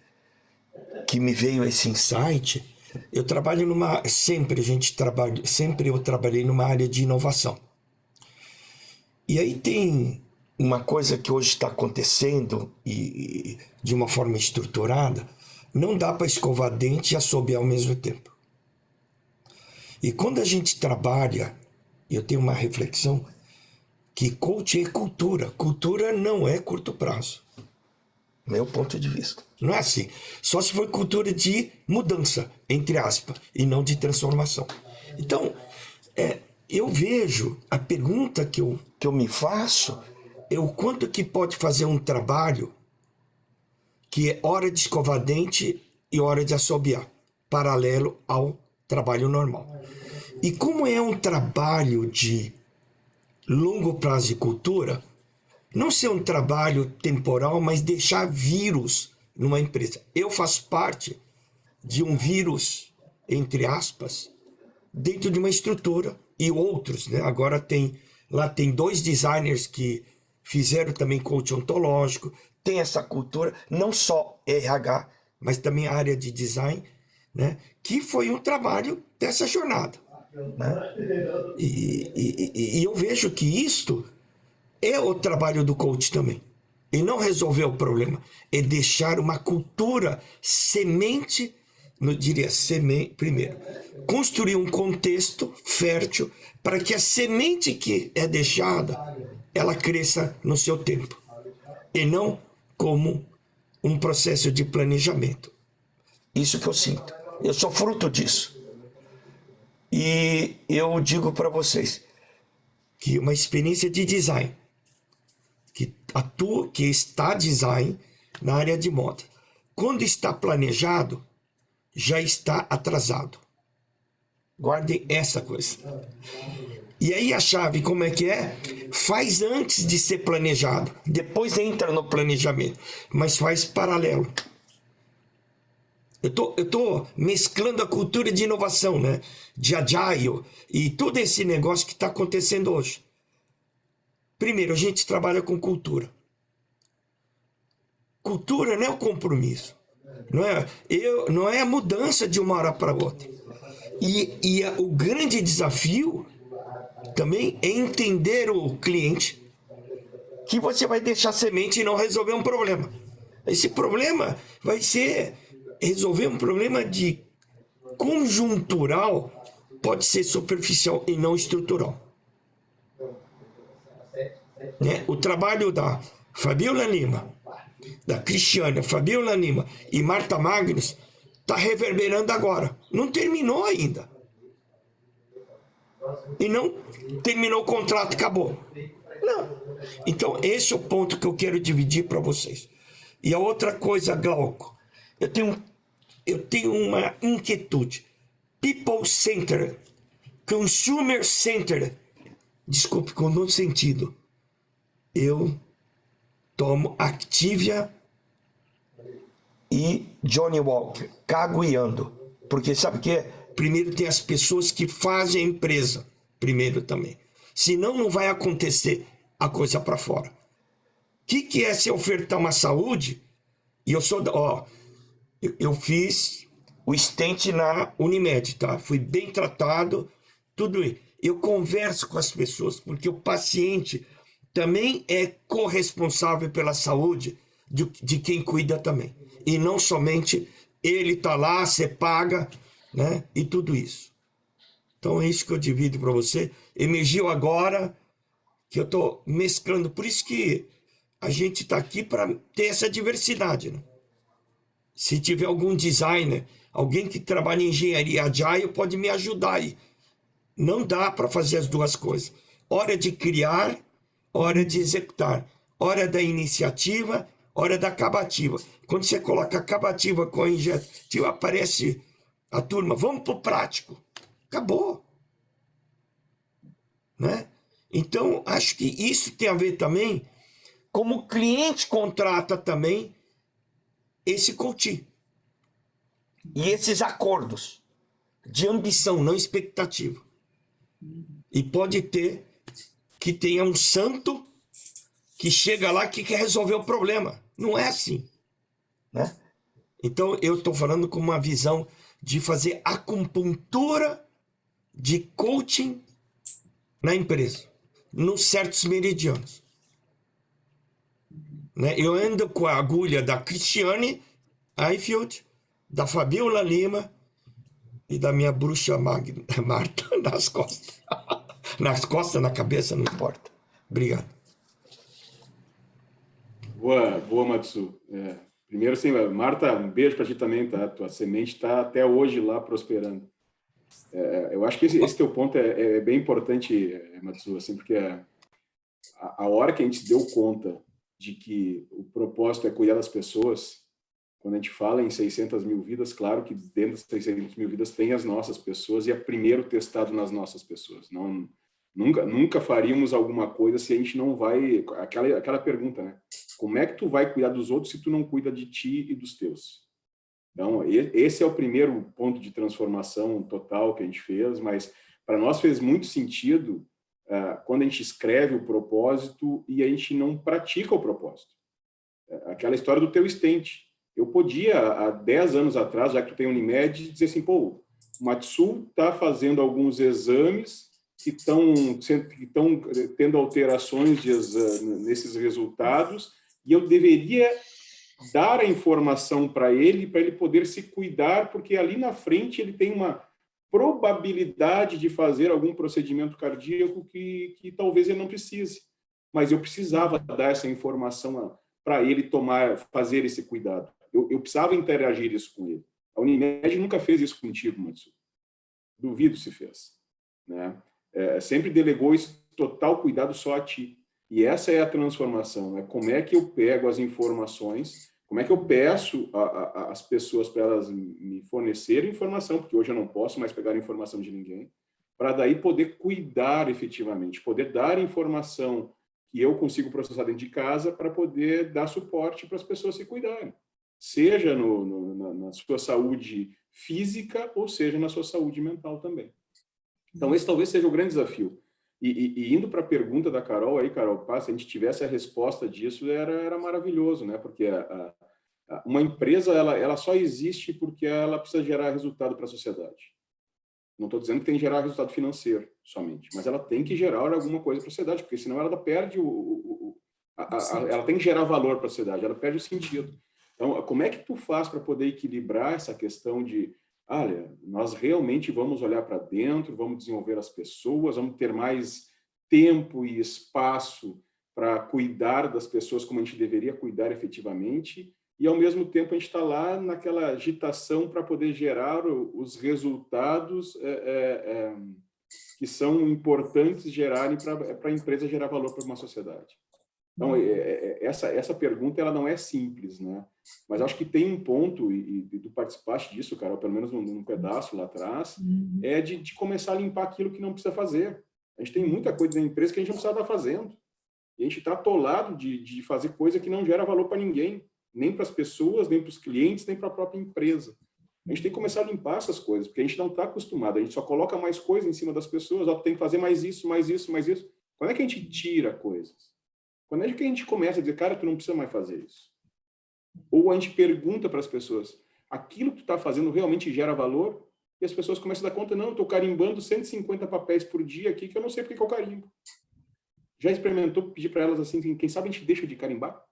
S7: me veio esse insight. Eu trabalho sempre eu trabalhei numa área de inovação. E aí tem uma coisa que hoje está acontecendo, e de uma forma estruturada, não dá para escovar dente e assobiar ao mesmo tempo. E quando a gente trabalha, eu tenho uma reflexão que coaching é cultura. Cultura não é curto prazo. Meu ponto de vista. Não é assim. Só se for cultura de mudança, entre aspas, e não de transformação. Então, eu vejo, a pergunta que eu me faço é o quanto que pode fazer um trabalho que é hora de escovar dente e hora de assobiar, paralelo ao trabalho normal. E como é um trabalho de longo prazo de cultura, não ser um trabalho temporal, mas deixar vírus numa empresa. Eu faço parte de um vírus, entre aspas, dentro de uma estrutura e outros, né? Agora lá tem 2 designers que fizeram também coaching ontológico, tem essa cultura, não só RH, mas também a área de design, né? Que foi um trabalho dessa jornada. Né? E eu vejo que isto é o trabalho do coach também. E não resolver o problema, é deixar uma cultura semente, não diria semente, primeiro, construir um contexto fértil para que a semente que é deixada, ela cresça no seu tempo. E não como um processo de planejamento. Isso que eu sinto. Eu sou fruto disso. E eu digo para vocês que uma experiência de design, que está design na área de moda, quando está planejado, já está atrasado. Guardem essa coisa. E aí a chave, como é que é? Faz antes de ser planejado, depois entra no planejamento, mas faz paralelo. Eu tô mesclando a cultura de inovação, né? De agile e todo esse negócio que está acontecendo hoje. Primeiro, a gente trabalha com cultura. Cultura não é o compromisso. Não é a mudança de uma hora para outra. E o grande desafio também é entender o cliente, que você vai deixar semente e não resolver um problema. Esse problema vai ser resolver um problema de conjuntural, pode ser superficial e não estrutural. Né? O trabalho da Fabiola Lima, da Cristiane, Fabiola Lima e Marta Magnus está reverberando agora. Não terminou ainda. E não terminou o contrato, acabou. Não. Então, esse é o ponto que eu quero dividir para vocês. E a outra coisa, Glauco, eu tenho uma inquietude. People-centered, consumer-centered. Desculpe, com no sentido. Eu tomo Activia e Johnny Walker, cago e ando. Porque sabe o que é? Primeiro tem as pessoas que fazem a empresa. Primeiro também. Senão não vai acontecer a coisa para fora. O que é se ofertar uma saúde? E eu sou... eu fiz o stent na Unimed, tá? Fui bem tratado, tudo isso. Eu converso com as pessoas, porque o paciente também é corresponsável pela saúde de quem cuida também. E não somente ele tá lá, você paga, né? E tudo isso. Então é isso que eu divido para você. Emergiu agora, que eu tô mesclando. Por isso que a gente tá aqui para ter essa diversidade, né? Se tiver algum designer, alguém que trabalha em engenharia agile, pode me ajudar aí. Não dá para fazer as duas coisas. Hora de criar, hora de executar. Hora da iniciativa, hora da acabativa. Quando você coloca acabativa com a injetiva, aparece a turma, vamos para o prático. Acabou. Né? Então, acho que isso tem a ver também como o cliente contrata também esse coaching. E esses acordos de ambição, não expectativa. E pode ter que tenha um santo que chega lá que quer resolver o problema. Não é assim. Né? Então, eu estou falando com uma visão de fazer acupuntura de coaching na empresa, nos certos meridianos. Né? Eu ando com a agulha da Cristiane Eifield, da Fabiola Lima
S9: e da minha bruxa Marta nas costas. Nas costas, na cabeça, não importa. Obrigado.
S6: Boa, Matsu. Primeiro, assim, Marta, um beijo para ti também, tá? Tua semente está até hoje lá prosperando. Eu acho que esse teu ponto é bem importante, Matsu, assim, porque a hora que a gente se deu conta de que o propósito é cuidar das pessoas, quando a gente fala em 600 mil vidas, claro que dentro das 600 mil vidas tem as nossas pessoas e é primeiro testado nas nossas pessoas. Nunca faríamos alguma coisa se a gente não vai... Aquela pergunta, né? Como é que tu vai cuidar dos outros se tu não cuida de ti e dos teus? Então, esse é o primeiro ponto de transformação total que a gente fez, mas para nós fez muito sentido quando a gente escreve o propósito e a gente não pratica o propósito. Aquela história do teu stent. Eu podia, há 10 anos atrás, já que tu tem Unimed, dizer assim, pô, o Matsu está fazendo alguns exames que estão tendo alterações nesses resultados e eu deveria dar a informação para ele poder se cuidar, porque ali na frente ele tem uma probabilidade de fazer algum procedimento cardíaco que talvez ele não precise. Mas eu precisava dar essa informação para ele fazer esse cuidado. Eu precisava interagir isso com ele. A Unimed nunca fez isso contigo, Matsu. Duvido se fez. Né? Sempre delegou esse total cuidado só a ti. E essa é a transformação. Como é que eu pego as informações, como é que eu peço às pessoas para elas me fornecerem informação, porque hoje eu não posso mais pegar informação de ninguém, para daí poder cuidar efetivamente, poder dar informação que eu consigo processar dentro de casa para poder dar suporte para as pessoas se cuidarem. Seja na sua saúde física ou seja na sua saúde mental também. Então, esse talvez seja o grande desafio. E indo para a pergunta da Carol, aí, Carol, se a gente tivesse a resposta disso, era maravilhoso, né? Porque uma empresa, ela só existe porque ela precisa gerar resultado para a sociedade. Não estou dizendo que tem que gerar resultado financeiro somente, mas ela tem que gerar alguma coisa para a sociedade, porque senão ela perde ela tem que gerar valor para a sociedade, ela perde o sentido. Então, como é que tu faz para poder equilibrar essa questão de, olha, nós realmente vamos olhar para dentro, vamos desenvolver as pessoas, vamos ter mais tempo e espaço para cuidar das pessoas como a gente deveria cuidar efetivamente, e ao mesmo tempo a gente está lá naquela agitação para poder gerar os resultados que são importantes gerarem para a empresa gerar valor para uma sociedade. Então, essa pergunta ela não é simples, né? Mas acho que tem um ponto, e tu participaste disso, Carol, pelo menos num pedaço lá atrás, é de começar a limpar aquilo que não precisa fazer. A gente tem muita coisa na empresa que a gente não precisa estar fazendo. E a gente está atolado de fazer coisa que não gera valor para ninguém, nem para as pessoas, nem para os clientes, nem para a própria empresa. A gente tem que começar a limpar essas coisas, porque a gente não está acostumado, a gente só coloca mais coisas em cima das pessoas, tem que fazer mais isso, mais isso, mais isso. Quando é que a gente tira coisas? Quando é que a gente começa a dizer, cara, tu não precisa mais fazer isso? Ou a gente pergunta para as pessoas, aquilo que tu está fazendo realmente gera valor? E as pessoas começam a dar conta, não, eu estou carimbando 150 papéis por dia aqui, que eu não sei porque que eu carimbo. Já experimentou pedir para elas assim, quem sabe a gente deixa de carimbar?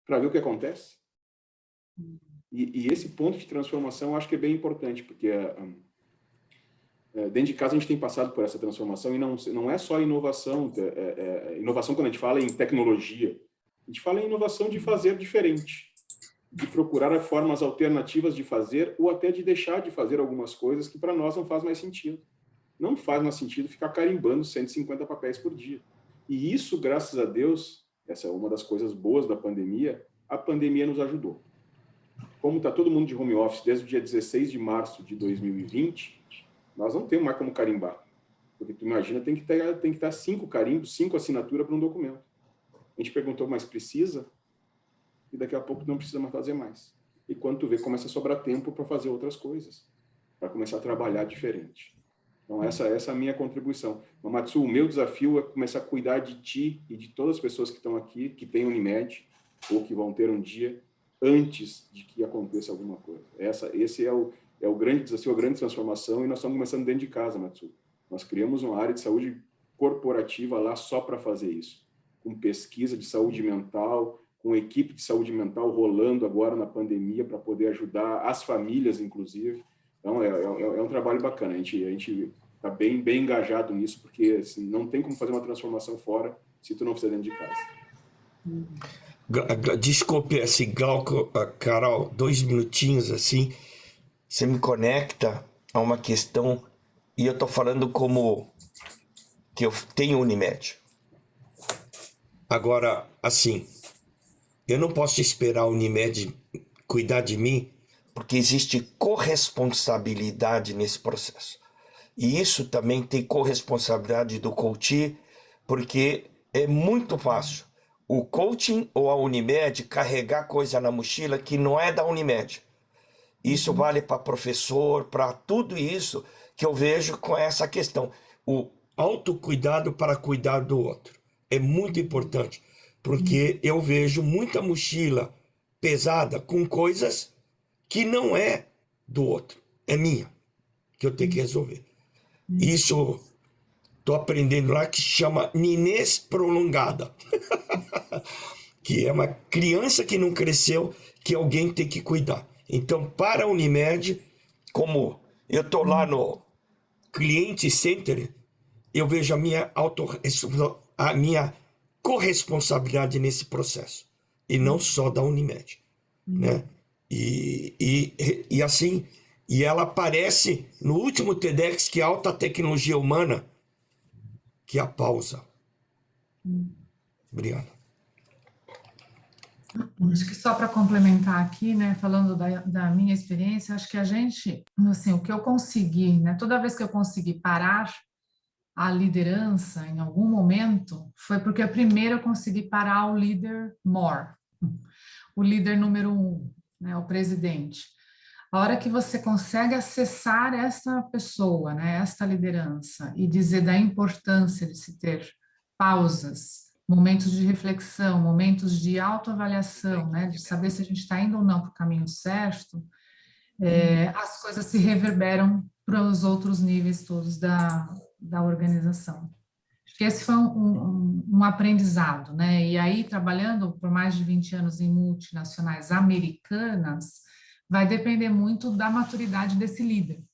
S6: Para ver o que acontece? E esse ponto de transformação eu acho que é bem importante, porque dentro de casa a gente tem passado por essa transformação e não é só inovação. Inovação quando a gente fala em tecnologia, a gente fala em inovação de fazer diferente, de procurar formas alternativas de fazer ou até de deixar de fazer algumas coisas que para nós não faz mais sentido. Não faz mais sentido ficar carimbando 150 papéis por dia. E isso, graças a Deus, essa é uma das coisas boas da pandemia, a pandemia nos ajudou. Como está todo mundo de home office desde o dia 16 de março de 2020, nós não temos mais como carimbar. Porque tu imagina, tem que estar 5 carimbos, 5 assinaturas para um documento. A gente perguntou, mas precisa? E daqui a pouco não precisa mais fazer mais. E quando tu vê, começa a sobrar tempo para fazer outras coisas, para começar a trabalhar diferente. Então, essa é a minha contribuição. Matsu, o meu desafio é começar a cuidar de ti e de todas as pessoas que estão aqui, que têm Unimed, ou que vão ter um dia, antes de que aconteça alguma coisa. Esse é o grande desafio, a grande transformação, e nós estamos começando dentro de casa, Matsu. Nós criamos uma área de saúde corporativa lá só para fazer isso, com pesquisa de saúde mental, com equipe de saúde mental rolando agora na pandemia para poder ajudar as famílias, inclusive. Então, é um trabalho bacana. A gente está bem engajado nisso, porque assim, não tem como fazer uma transformação fora se tu não fizer dentro de casa.
S9: Desculpe, assim, Glauco, Carol, 2 minutinhos, assim.
S7: Você me conecta a uma questão, e eu estou falando como que eu tenho Unimed.
S9: Agora, assim, eu não posso esperar a Unimed cuidar de mim.
S7: Porque existe corresponsabilidade nesse processo. E isso também tem corresponsabilidade do coach, porque é muito fácil o coaching ou a Unimed carregar coisa na mochila que não é da Unimed. Isso vale para professor, para tudo isso que eu vejo com essa questão.
S9: O autocuidado para cuidar do outro é muito importante, porque eu vejo muita mochila pesada com coisas que não é do outro, é minha, que eu tenho que resolver. Isso estou aprendendo lá, que chama ninês prolongada, que é uma criança que não cresceu, que alguém tem que cuidar. Então, para a Unimed,
S7: como eu estou lá no
S9: Cliente Center, eu vejo a minha corresponsabilidade nesse processo, e não só da Unimed, né? E assim, e ela aparece no último TEDx, que é alta tecnologia humana, que é a pausa. Obrigado.
S8: Acho que só para complementar aqui, né, falando da minha experiência, acho que a gente, assim, o que eu consegui, né, toda vez que eu consegui parar a liderança em algum momento, foi porque primeiro eu consegui parar o líder o líder número 1, né, o presidente. A hora que você consegue acessar essa pessoa, né, esta liderança, e dizer da importância de se ter pausas, momentos de reflexão, momentos de autoavaliação, né, de saber se a gente está indo ou não para o caminho certo, as coisas se reverberam para os outros níveis todos da organização. Acho que esse foi um aprendizado, né? E aí, trabalhando por mais de 20 anos em multinacionais americanas, vai depender muito da maturidade desse líder.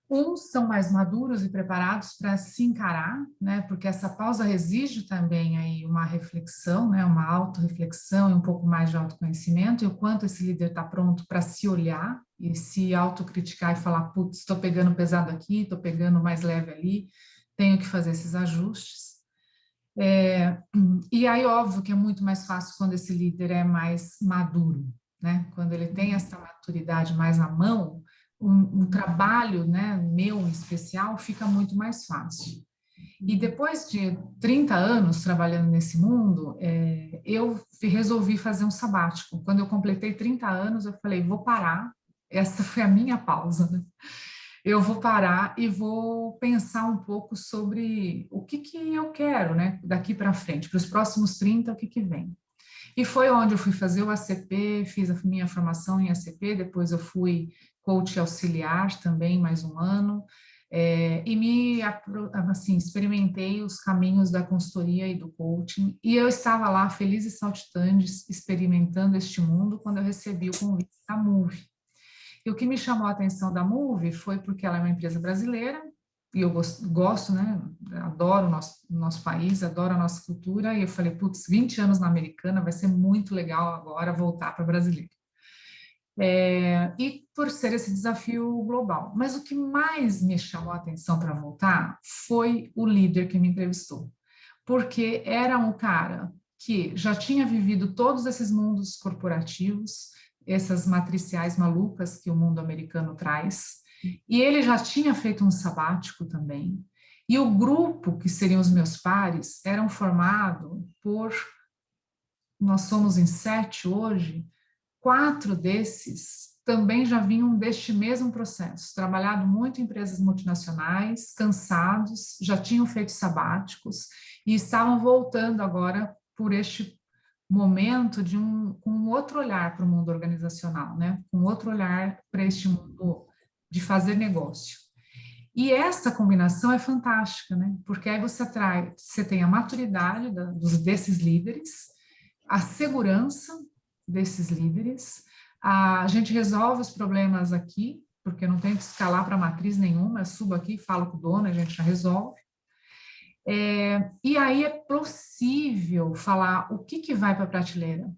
S8: Uns são mais maduros e preparados para se encarar, né? Porque essa pausa exige também aí uma reflexão, né? Uma autorreflexão e um pouco mais de autoconhecimento, e o quanto esse líder está pronto para se olhar e se autocriticar e falar, putz, estou pegando pesado aqui, estou pegando mais leve ali, tenho que fazer esses ajustes. E aí, óbvio que é muito mais fácil quando esse líder é mais maduro, né? Quando ele tem essa maturidade mais na mão, um trabalho, né, meu em especial fica muito mais fácil. E depois de 30 anos trabalhando nesse mundo, eu resolvi fazer um sabático. Quando eu completei 30 anos, eu falei, vou parar, essa foi a minha pausa, né? Eu vou parar e vou pensar um pouco sobre o que eu quero, né, daqui para frente, para os próximos 30, o que vem. E foi onde eu fui fazer o ACP, fiz a minha formação em ACP, depois eu fui coach auxiliar também, mais um ano, e assim, experimentei os caminhos da consultoria e do coaching, e eu estava lá feliz e saltitante, experimentando este mundo, quando eu recebi o convite da Move. E o que me chamou a atenção da Move foi porque ela é uma empresa brasileira, e eu gosto, né, adoro o nosso país, adoro a nossa cultura, e eu falei, putz, 20 anos na americana, vai ser muito legal agora voltar para a brasileira. E por ser esse desafio global. Mas o que mais me chamou a atenção para voltar foi o líder que me entrevistou, porque era um cara que já tinha vivido todos esses mundos corporativos, essas matriciais malucas que o mundo americano traz, e ele já tinha feito um sabático também, e o grupo, que seriam os meus pares, eram formado por, nós somos em 7 hoje, 4 desses também já vinham deste mesmo processo, trabalhado muito em empresas multinacionais, cansados, já tinham feito sabáticos e estavam voltando agora por este momento com um outro olhar para o mundo organizacional, né? Com outro olhar para este mundo de fazer negócio. E essa combinação é fantástica, né? Porque aí você tem a maturidade desses líderes, a segurança desses líderes, a gente resolve os problemas aqui, porque não tem que escalar para matriz nenhuma, eu subo aqui, falo com o dono, a gente já resolve. E aí é possível falar o que vai para a prateleira.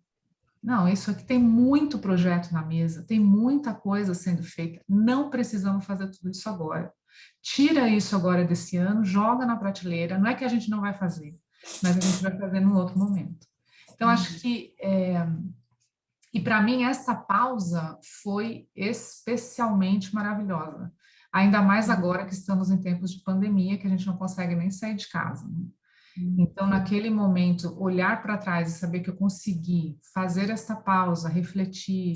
S8: Não, isso aqui tem muito projeto na mesa, tem muita coisa sendo feita, não precisamos fazer tudo isso agora. Tira isso agora desse ano, joga na prateleira, não é que a gente não vai fazer, mas a gente vai fazer num outro momento. Então, acho que, e para mim, essa pausa foi especialmente maravilhosa, ainda mais agora que estamos em tempos de pandemia, que a gente não consegue nem sair de casa, né? Então, naquele momento, olhar para trás e saber que eu consegui fazer essa pausa, refletir,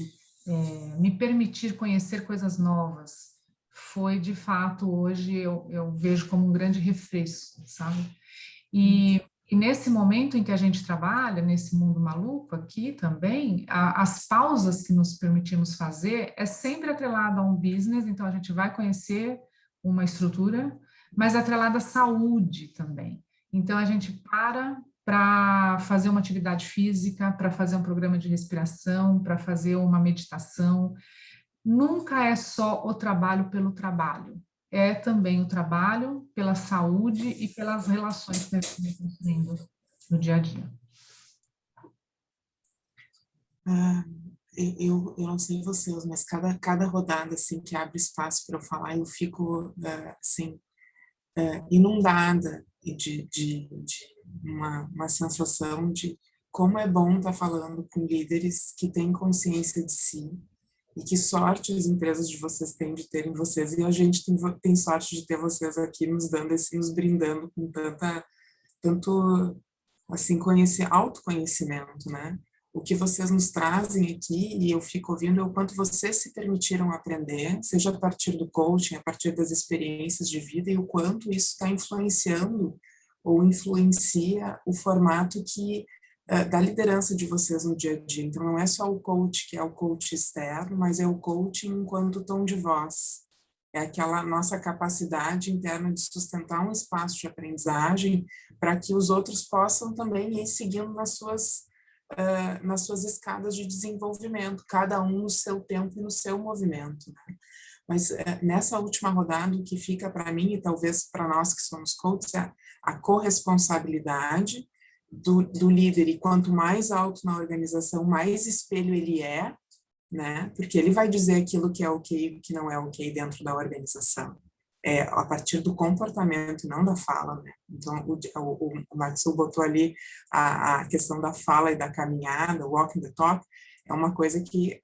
S8: me permitir conhecer coisas novas, foi, de fato, hoje eu vejo como um grande refresco, sabe? E nesse momento em que a gente trabalha, nesse mundo maluco aqui também, as pausas que nos permitimos fazer é sempre atrelada a um business, então a gente vai conhecer uma estrutura, mas atrelada à saúde também. Então, a gente para fazer uma atividade física, para fazer um programa de respiração, para fazer uma meditação. Nunca é só o trabalho pelo trabalho. É também o trabalho pela saúde e pelas relações que a gente vai construindo no dia a dia.
S4: Eu não sei vocês, mas cada rodada assim, que abre espaço para eu falar, eu fico assim, inundada de uma sensação de como é bom estar falando com líderes que têm consciência de si, e que sorte as empresas de vocês têm de terem vocês, e a gente tem sorte de ter vocês aqui nos dando nos brindando com tanto assim, autoconhecimento, né? O que vocês nos trazem aqui, e eu fico ouvindo, é o quanto vocês se permitiram aprender, seja a partir do coaching, a partir das experiências de vida, e o quanto isso está influenciando ou influencia o formato da liderança de vocês no dia a dia. Então, não é só o coach, que é o coach externo, mas é o coaching enquanto tom de voz. É aquela nossa capacidade interna de sustentar um espaço de aprendizagem para que os outros possam também ir seguindo nas suas escadas de desenvolvimento, cada um no seu tempo e no seu movimento, né? Mas nessa última rodada, o que fica para mim, e talvez para nós que somos coaches, é a corresponsabilidade do líder, e quanto mais alto na organização, mais espelho ele é, né? Porque ele vai dizer aquilo que é ok e que não é ok dentro da organização. A partir do comportamento, não da fala, né? Então, o Maxwell botou ali a questão da fala e da caminhada, o walking the talk, é uma coisa que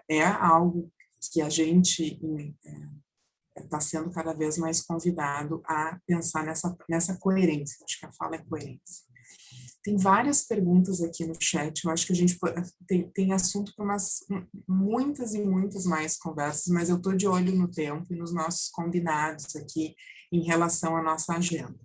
S4: é algo que a gente está sendo cada vez mais convidado a pensar nessa coerência. Acho que a fala é coerência. Tem várias perguntas aqui no chat, eu acho que a gente tem assunto para muitas e muitas mais conversas, mas eu estou de olho no tempo e nos nossos combinados aqui em relação à nossa agenda.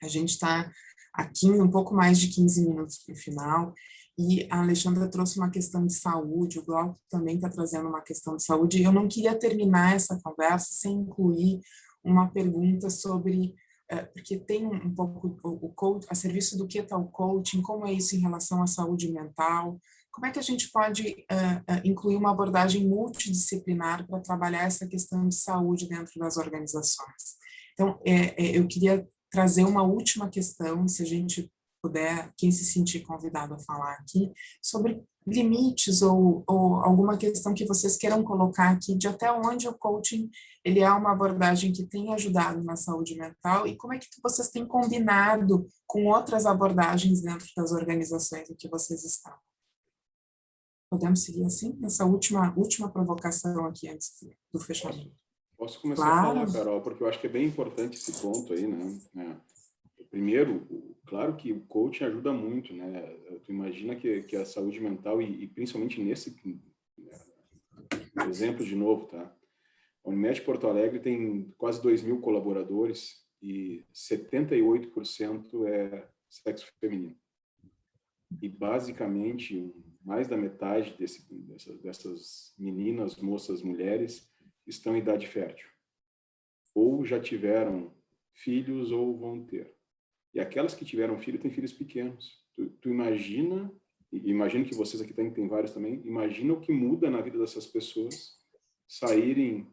S4: A gente está aqui um pouco mais de 15 minutos para o final, e a Alexandra trouxe uma questão de saúde, o Glauco também está trazendo uma questão de saúde, e eu não queria terminar essa conversa sem incluir uma pergunta sobre... porque tem um pouco o coach, a serviço do que está o coaching, como é isso em relação à saúde mental, como é que a gente pode incluir uma abordagem multidisciplinar para trabalhar essa questão de saúde dentro das organizações. Então, eu queria trazer uma última questão, se a gente puder, quem se sentir convidado a falar aqui, sobre limites ou alguma questão que vocês queiram colocar aqui de até onde o coaching ele é uma abordagem que tem ajudado na saúde mental, e como é que vocês têm combinado com outras abordagens dentro das organizações em que vocês estão. Podemos seguir assim? Essa última provocação aqui antes do fechamento.
S6: Posso começar a falar, Carol, porque eu acho que é bem importante esse ponto aí, né? Primeiro, claro que o coaching ajuda muito, né? Tu imagina que a saúde mental, e principalmente nesse exemplo de novo, tá? A Unimed Porto Alegre tem quase 2.000 colaboradores e 78% é sexo feminino. E basicamente, mais da metade dessas meninas, moças, mulheres estão em idade fértil. Ou já tiveram filhos ou vão ter. E aquelas que tiveram filho têm filhos pequenos. Tu imagino que vocês aqui tem vários também, imagina o que muda na vida dessas pessoas saírem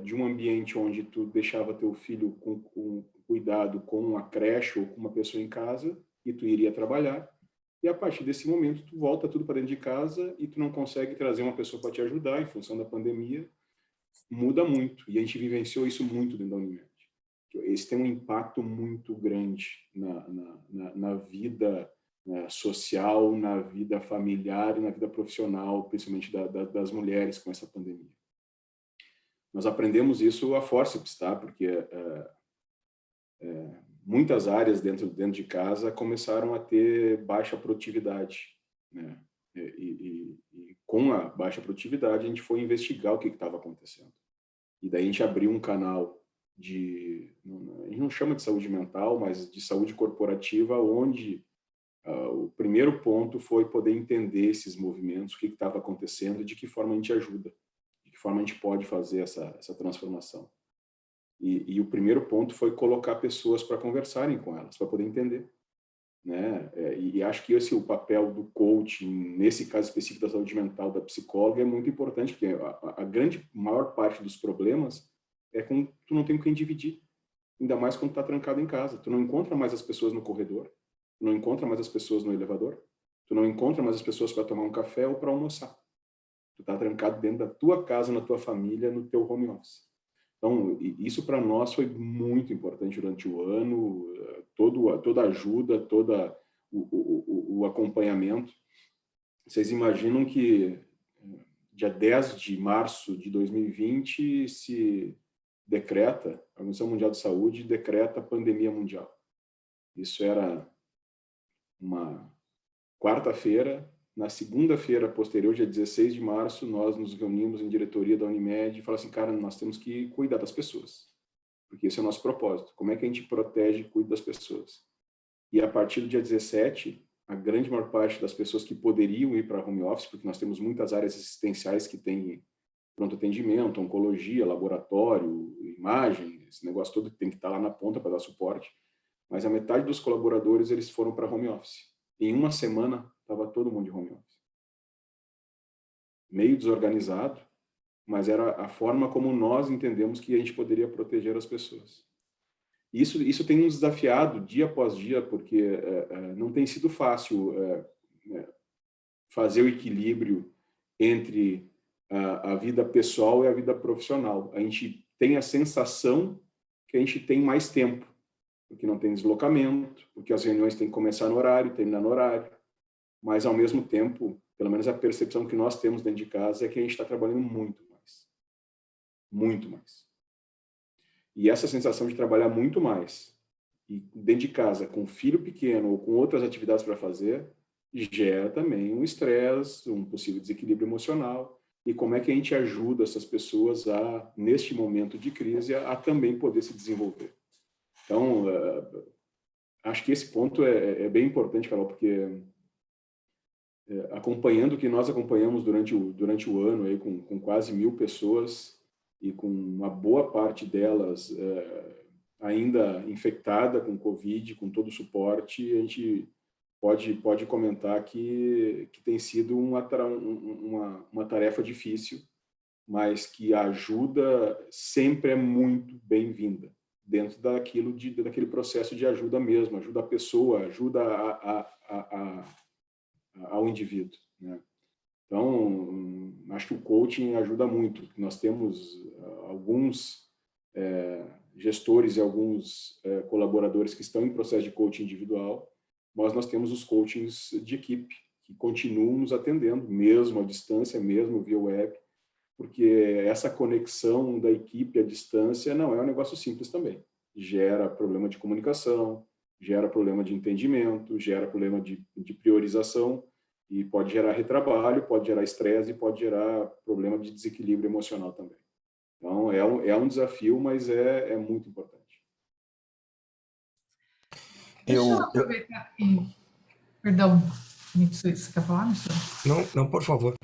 S6: de um ambiente onde tu deixava teu filho com cuidado com uma creche ou com uma pessoa em casa e tu iria trabalhar, e a partir desse momento tu volta tudo para dentro de casa e tu não consegue trazer uma pessoa para te ajudar em função da pandemia. Muda muito, e a gente vivenciou isso muito dentro da Unimed. Esse tem um impacto muito grande na vida social, na vida familiar e na vida profissional, principalmente das mulheres com essa pandemia. Nós aprendemos isso a forceps, tá? Porque muitas áreas dentro de casa começaram a ter baixa produtividade, né? E com a baixa produtividade, a gente foi investigar o que estava acontecendo. E daí a gente abriu um canal a gente não chama de saúde mental, mas de saúde corporativa, onde o primeiro ponto foi poder entender esses movimentos, o que estava acontecendo e de que forma a gente ajuda, de que forma a gente pode fazer essa transformação. E o primeiro ponto foi colocar pessoas para conversarem com elas, para poder entender, né? E acho que o papel do coaching, nesse caso específico da saúde mental, da psicóloga, é muito importante, porque a maior parte dos problemas é quando tu não tem com quem dividir, ainda mais quando tu está trancado em casa. Tu não encontra mais as pessoas no corredor, tu não encontra mais as pessoas no elevador, tu não encontra mais as pessoas para tomar um café ou para almoçar. Tu está trancado dentro da tua casa, na tua família, no teu home office. Então, isso para nós foi muito importante durante o ano, toda a ajuda, todo o acompanhamento. Vocês imaginam que dia 10 de março de 2020 se decreta, a Organização Mundial de Saúde decreta pandemia mundial. Isso era uma quarta-feira. Na segunda-feira posterior, dia 16 de março, nós nos reunimos em diretoria da Unimed e falamos assim, cara, nós temos que cuidar das pessoas, porque esse é o nosso propósito. Como é que a gente protege e cuida das pessoas? E a partir do dia 17, a grande maior parte das pessoas que poderiam ir para home office, porque nós temos muitas áreas assistenciais que têm pronto atendimento, oncologia, laboratório, imagem, esse negócio todo tem que estar lá na ponta para dar suporte, mas a metade dos colaboradores eles foram para home office. Em uma semana, estava todo mundo de home office. Meio desorganizado, mas era a forma como nós entendemos que a gente poderia proteger as pessoas. Isso tem nos desafiado dia após dia, porque não tem sido fácil fazer o equilíbrio entre a vida pessoal e a vida profissional. A gente tem a sensação que a gente tem mais tempo, porque não tem deslocamento, porque as reuniões têm que começar no horário, terminar no horário, mas ao mesmo tempo, pelo menos a percepção que nós temos dentro de casa é que a gente está trabalhando muito mais. Muito mais. E essa sensação de trabalhar muito mais, e dentro de casa, com filho pequeno ou com outras atividades para fazer, gera também um estresse, um possível desequilíbrio emocional. E como é que a gente ajuda essas pessoas a, neste momento de crise, a também poder se desenvolver. Então, acho que esse ponto é bem importante, Carol, porque acompanhando o que nós acompanhamos durante o ano, aí, com quase 1.000 pessoas, e com uma boa parte delas ainda infectada com Covid, com todo o suporte, a gente pode comentar que tem sido uma tarefa difícil, mas que a ajuda sempre é muito bem-vinda, dentro daquele processo de ajuda mesmo, ajuda a pessoa, ajuda ao indivíduo, né? Então, acho que o coaching ajuda muito. Nós temos alguns gestores e alguns colaboradores que estão em processo de coaching individual, mas nós temos os coachings de equipe, que continuam nos atendendo, mesmo à distância, mesmo via web, porque essa conexão da equipe à distância não é um negócio simples também. Gera problema de comunicação, gera problema de entendimento, gera problema de priorização, e pode gerar retrabalho, pode gerar estresse e pode gerar problema de desequilíbrio emocional também. Então, é um desafio, mas é muito importante.
S8: Deixa eu aproveitar Perdão, Mitsui, você quer falar, Mitsui?
S9: Não, por favor.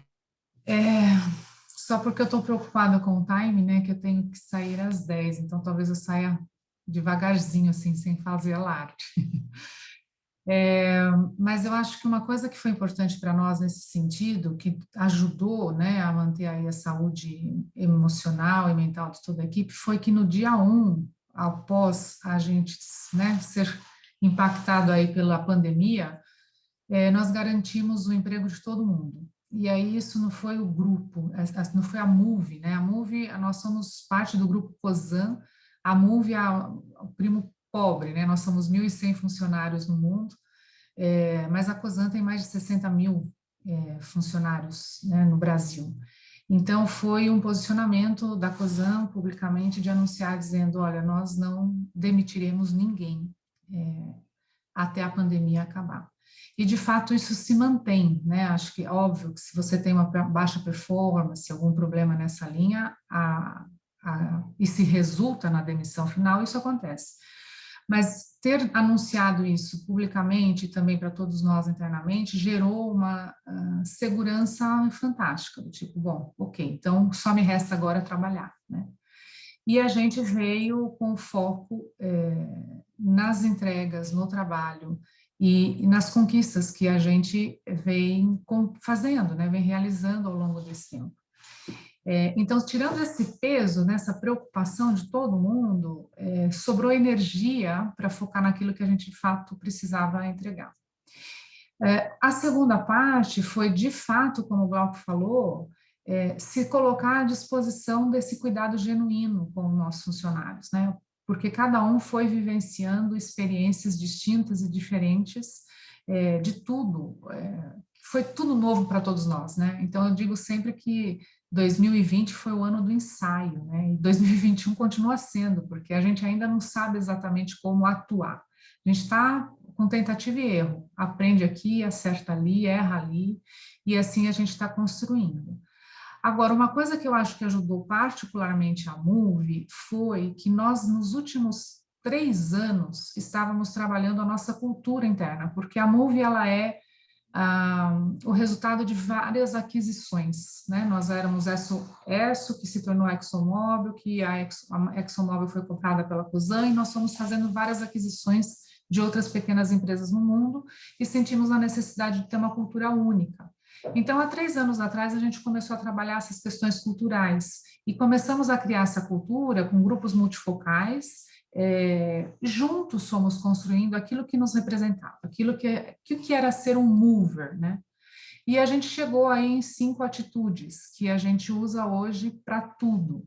S8: Só porque eu estou preocupada com o time, né, que eu tenho que sair às 10, então talvez eu saia devagarzinho, assim, sem fazer alarde. Mas eu acho que uma coisa que foi importante para nós nesse sentido, que ajudou, né, a manter aí a saúde emocional e mental de toda a equipe, foi que no dia 1, após a gente, né, ser impactado aí pela pandemia, nós garantimos o emprego de todo mundo. E aí isso não foi o grupo, não foi a Move, né? A Move, nós somos parte do grupo COSAN, a Move é o primo pobre, né? Nós somos 1.100 funcionários no mundo, mas a COSAN tem mais de 60 mil funcionários, né, no Brasil. Então, foi um posicionamento da COSAN publicamente de anunciar, dizendo, olha, nós não demitiremos ninguém até a pandemia acabar. E, de fato, isso se mantém, né? Acho que, óbvio, que se você tem uma baixa performance, algum problema nessa linha, e se resulta na demissão final, isso acontece. Mas ter anunciado isso publicamente e também para todos nós internamente gerou uma segurança fantástica, do tipo, bom, ok, então só me resta agora trabalhar, né? E a gente veio com foco nas entregas, no trabalho e nas conquistas que a gente vem fazendo, né, vem realizando ao longo desse tempo. Então, tirando esse peso, nessa preocupação de todo mundo, sobrou energia para focar naquilo que a gente, de fato, precisava entregar. A segunda parte foi, de fato, como o Glauco falou, se colocar à disposição desse cuidado genuíno com os nossos funcionários, né? Porque cada um foi vivenciando experiências distintas e diferentes de tudo. Foi tudo novo para todos nós, né? Então, eu digo sempre que 2020 foi o ano do ensaio, né? E 2021 continua sendo, porque a gente ainda não sabe exatamente como atuar. A gente está com tentativa e erro, aprende aqui, acerta ali, erra ali, e assim a gente está construindo. Agora, uma coisa que eu acho que ajudou particularmente a Move foi que nós, nos últimos 3 anos, estávamos trabalhando a nossa cultura interna, porque a Move, ela é o resultado de várias aquisições, né? Nós éramos ESSO, que se tornou ExxonMobil, que a ExxonMobil foi comprada pela COSAN, e nós fomos fazendo várias aquisições de outras pequenas empresas no mundo e sentimos a necessidade de ter uma cultura única. Então, há 3 anos atrás, a gente começou a trabalhar essas questões culturais e começamos a criar essa cultura com grupos multifocais. Juntos fomos construindo aquilo que nos representava, aquilo que era ser um mover, né? E a gente chegou aí em 5 atitudes que a gente usa hoje para tudo,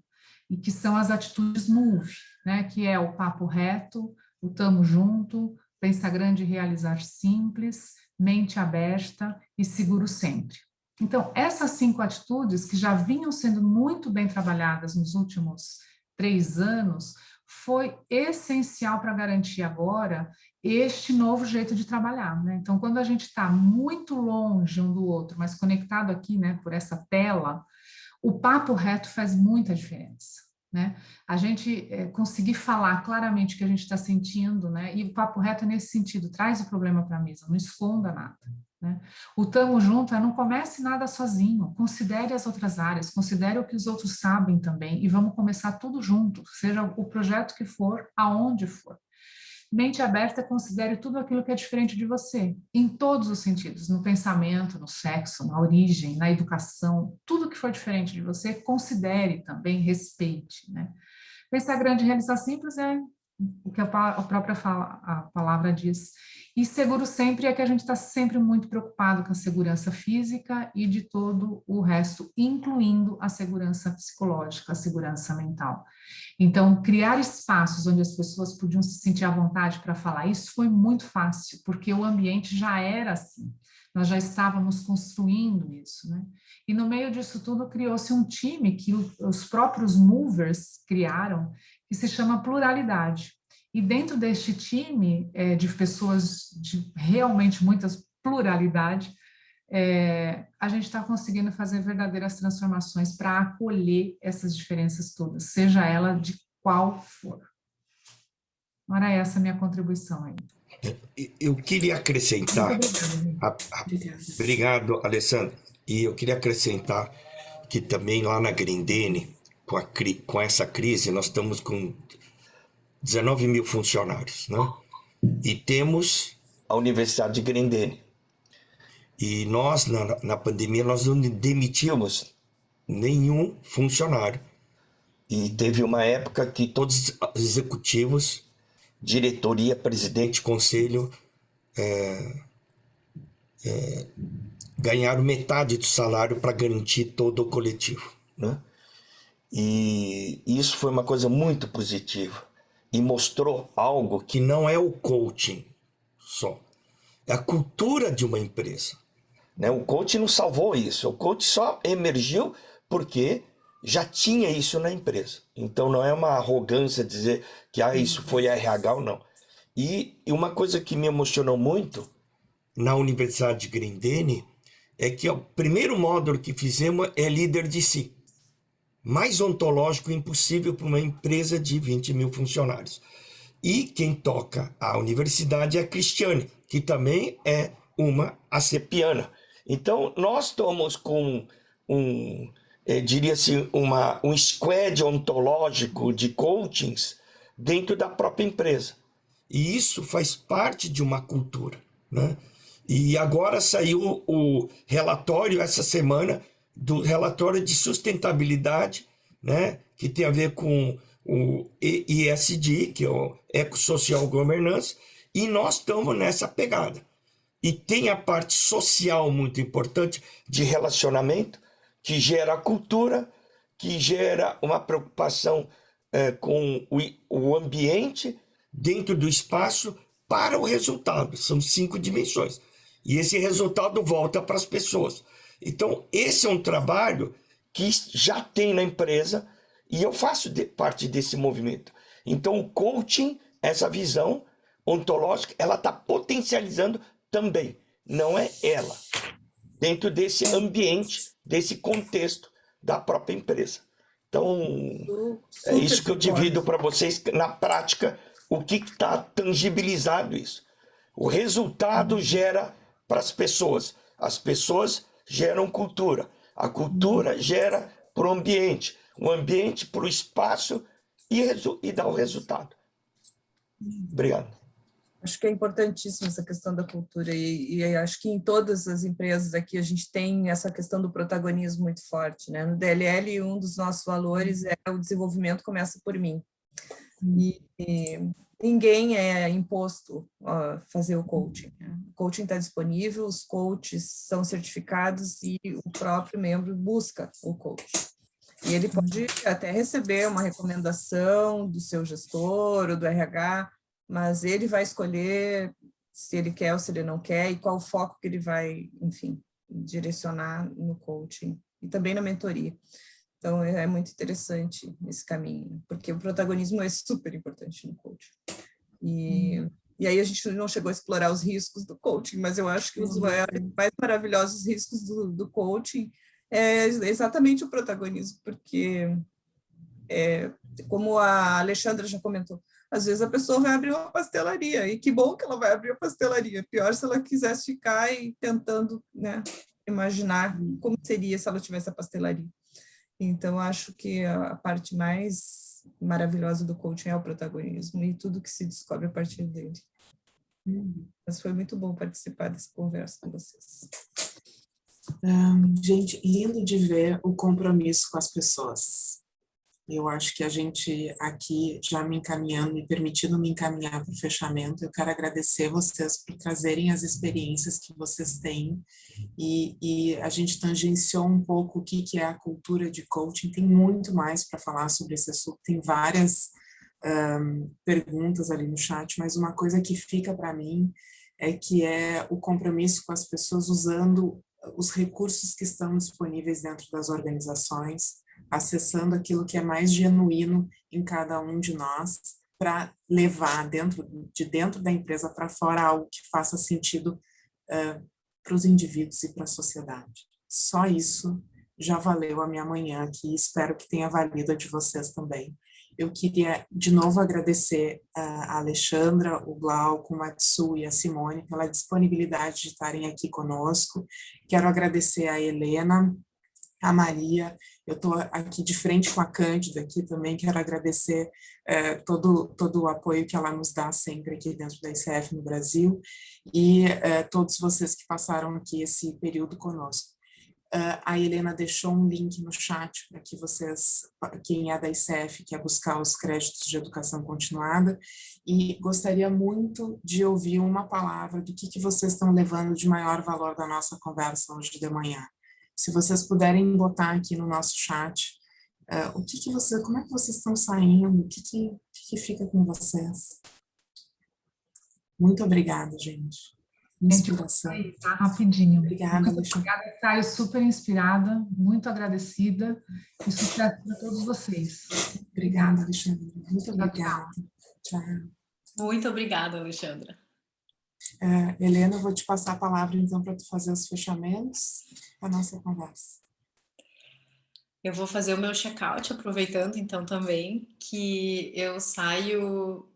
S8: e que são as atitudes move, né? Que é o papo reto, o tamo junto, pensar grande e realizar simples, mente aberta e seguro sempre. Então, essas 5 atitudes, que já vinham sendo muito bem trabalhadas nos últimos 3 anos, foi essencial para garantir agora este novo jeito de trabalhar, né? Então, quando a gente está muito longe um do outro, mas conectado aqui, né, por essa tela, o papo reto faz muita diferença, né? A gente conseguir falar claramente o que a gente está sentindo, né? E o papo reto é nesse sentido, traz o problema para a mesa, não esconda nada, né? O tamo junto não comece nada sozinho, considere as outras áreas, considere o que os outros sabem também, e vamos começar tudo junto, seja o projeto que for, aonde for. Mente aberta, considere tudo aquilo que é diferente de você, em todos os sentidos, no pensamento, no sexo, na origem, na educação, tudo que for diferente de você, considere também, respeite, né? Pensar grande e realizar simples é o que a própria a palavra diz. E seguro sempre é que a gente está sempre muito preocupado com a segurança física e de todo o resto, incluindo a segurança psicológica, a segurança mental. Então, criar espaços onde as pessoas podiam se sentir à vontade para falar isso foi muito fácil, porque o ambiente já era assim. Nós já estávamos construindo isso, né? E no meio disso tudo criou-se um time que os próprios movers criaram, que se chama Pluralidade. E dentro deste time de pessoas de realmente muitas pluralidade, a gente está conseguindo fazer verdadeiras transformações para acolher essas diferenças todas, seja ela de qual for. Era essa a minha contribuição aí.
S9: Eu queria acrescentar... Obrigado, Alessandra. E eu queria acrescentar que também lá na Grendene, com essa crise, nós estamos com 19 mil funcionários, né? E temos
S7: a Universidade de Grendene.
S9: E nós, na pandemia, nós não demitimos nenhum funcionário.
S7: E teve uma época que
S9: Todos os executivos,
S7: diretoria,
S9: presidente, conselho, ganharam metade do salário para garantir todo o coletivo.
S7: né? E isso foi uma coisa muito positiva. E mostrou algo
S9: Que não é o coaching só, é a cultura de uma empresa.
S7: né? O coach não salvou isso. O coach só emergiu porque já tinha isso na empresa. Então não é uma arrogância dizer que isso foi RH ou não. E uma coisa que me emocionou muito,
S9: Na Universidade de Grendene, é que o primeiro módulo que fizemos é líder de si. Mais ontológico impossível para uma empresa de 20 mil funcionários. E quem toca a universidade é a Cristiane, que também é uma
S7: piana. Então nós estamos com diria-se, um squad ontológico de coachings dentro da própria empresa.
S9: E isso faz parte de uma cultura, né? E agora saiu o relatório essa semana do relatório de sustentabilidade, né? Que tem a ver com o ESG, que é o Eco-Social Governance, e nós estamos nessa pegada. E tem a parte social muito importante
S7: De relacionamento, que gera cultura, que gera uma preocupação com o ambiente.
S9: dentro do espaço para o resultado. São 5 dimensões. E esse resultado volta para as pessoas. Então, esse é um trabalho
S7: que já tem na empresa e eu faço parte desse movimento. Então, o coaching, essa visão ontológica, ela está potencializando também, não é ela, dentro desse ambiente, desse contexto da própria empresa. Então, é isso que eu divido para vocês na prática, o que está tangibilizado isso. O resultado gera para as pessoas geram cultura, a cultura gera para o ambiente para o espaço e dá o resultado. Obrigado.
S5: Acho que é importantíssima essa questão da cultura e acho que em todas as empresas aqui a gente tem essa questão do protagonismo muito forte, né? No DLL, um dos nossos valores é o desenvolvimento começa por mim. E ninguém é imposto a fazer o coaching. O coaching está disponível, os coaches são certificados e o próprio membro busca o coach. E ele pode até receber uma recomendação do seu gestor ou do RH, mas ele vai escolher se ele quer ou se ele não quer e qual o foco que ele vai, enfim, direcionar no coaching e também na mentoria. Então, é muito interessante esse caminho, porque o protagonismo é super importante no coaching. E aí a gente não chegou a explorar os riscos do coaching, mas eu acho que os mais maravilhosos riscos do coaching é exatamente o protagonismo, porque, como a Alexandra já comentou, às vezes a pessoa vai abrir uma pastelaria, e que bom que ela vai abrir uma pastelaria, pior se ela quisesse ficar e tentando, né, imaginar como seria se ela tivesse a pastelaria. Então, acho que a parte mais maravilhosa do coaching é o protagonismo e tudo que se descobre a partir dele. Mas foi muito bom participar dessa conversa com vocês.
S4: Gente, lindo de ver o compromisso com as pessoas. Eu acho que a gente aqui, já me permitindo me encaminhar para o fechamento, eu quero agradecer vocês por trazerem as experiências que vocês têm e a gente tangenciou um pouco o que é a cultura de coaching. Tem muito mais para falar sobre esse assunto, tem várias perguntas ali no chat, mas uma coisa que fica para mim é que é o compromisso com as pessoas usando os recursos que estão disponíveis dentro das organizações, acessando aquilo que é mais genuíno em cada um de nós, para levar dentro da empresa para fora algo que faça sentido para os indivíduos e para a sociedade. Só isso já valeu a minha manhã aqui, espero que tenha valido a de vocês também. Eu queria, de novo, agradecer a Alexandra, o Glauco, o Matsu e a Simone pela disponibilidade de estarem aqui conosco. Quero agradecer a Helena a Maria. Eu estou aqui de frente com a Cândida aqui também, quero agradecer todo o apoio que ela nos dá sempre aqui dentro da ICF no Brasil, e todos vocês que passaram aqui esse período conosco. A Helena deixou um link no chat para que vocês, quem é da ICF, quer buscar os créditos de educação continuada, e gostaria muito de ouvir uma palavra do que vocês estão levando de maior valor da nossa conversa hoje de manhã. Se vocês puderem botar aqui no nosso chat, como é que vocês estão saindo, o que fica com vocês? Muito obrigada, gente. Inspiração.
S8: Tá rapidinho.
S4: Obrigada, Alexandre.
S8: Obrigada, Caio, super inspirada, muito agradecida e sucesso para todos vocês.
S4: Obrigada, Alexandre. Muito obrigada. Tchau.
S2: Muito obrigada, Alexandra.
S4: Helena, eu vou te passar a palavra, então, para tu fazer os fechamentos da nossa conversa.
S2: Eu vou fazer o meu check-out, aproveitando, então, também, que eu saio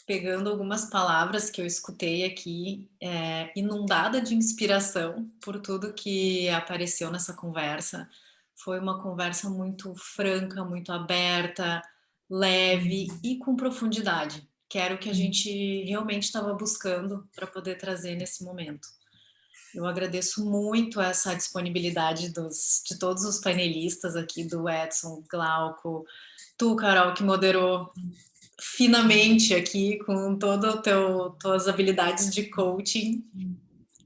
S2: pegando algumas palavras que eu escutei aqui, inundada de inspiração por tudo que apareceu nessa conversa. Foi uma conversa muito franca, muito aberta, leve e com profundidade, que era o que a gente realmente estava buscando para poder trazer nesse momento. Eu agradeço muito essa disponibilidade de todos os painelistas aqui, do Edson, Glauco, tu, Carol, que moderou finamente aqui com todas as tuas habilidades de coaching,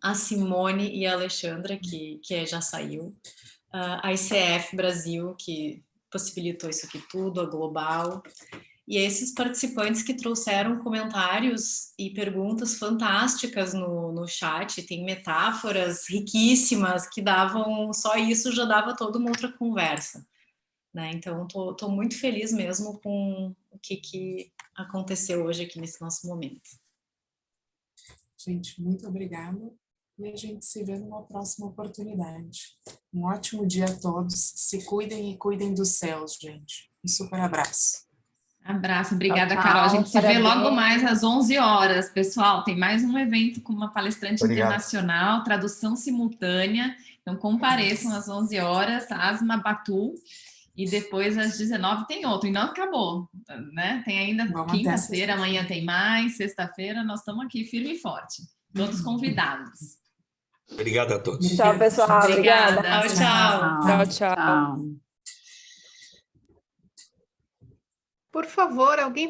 S2: a Simone e a Alexandra, que já saiu, a ICF Brasil, que possibilitou isso aqui tudo, a Global, e esses participantes que trouxeram comentários e perguntas fantásticas no chat, tem metáforas riquíssimas que davam, só isso já dava toda uma outra conversa. Né? Então, estou muito feliz mesmo com o que aconteceu hoje aqui nesse nosso momento.
S4: Gente, muito obrigada. E a gente se vê numa próxima oportunidade. Um ótimo dia a todos. Se cuidem e cuidem dos céus, gente. Um super abraço.
S10: Abraço, obrigada,
S1: Tchau,
S10: Carol. A gente se vê
S1: parabéns.
S10: logo mais às 11 horas, pessoal. Tem mais um evento com uma palestrante internacional, tradução simultânea. Então, compareçam às 11 horas, Asma Batu. E depois, às 19, tem outro. E não acabou, né? Tem ainda quinta-feira, amanhã tem mais, sexta-feira. Nós estamos aqui firme e forte. Todos convidados.
S9: Obrigado a todos.
S5: Tchau, pessoal. Obrigada.
S2: Tchau.
S10: Tchau.
S11: Por favor, alguém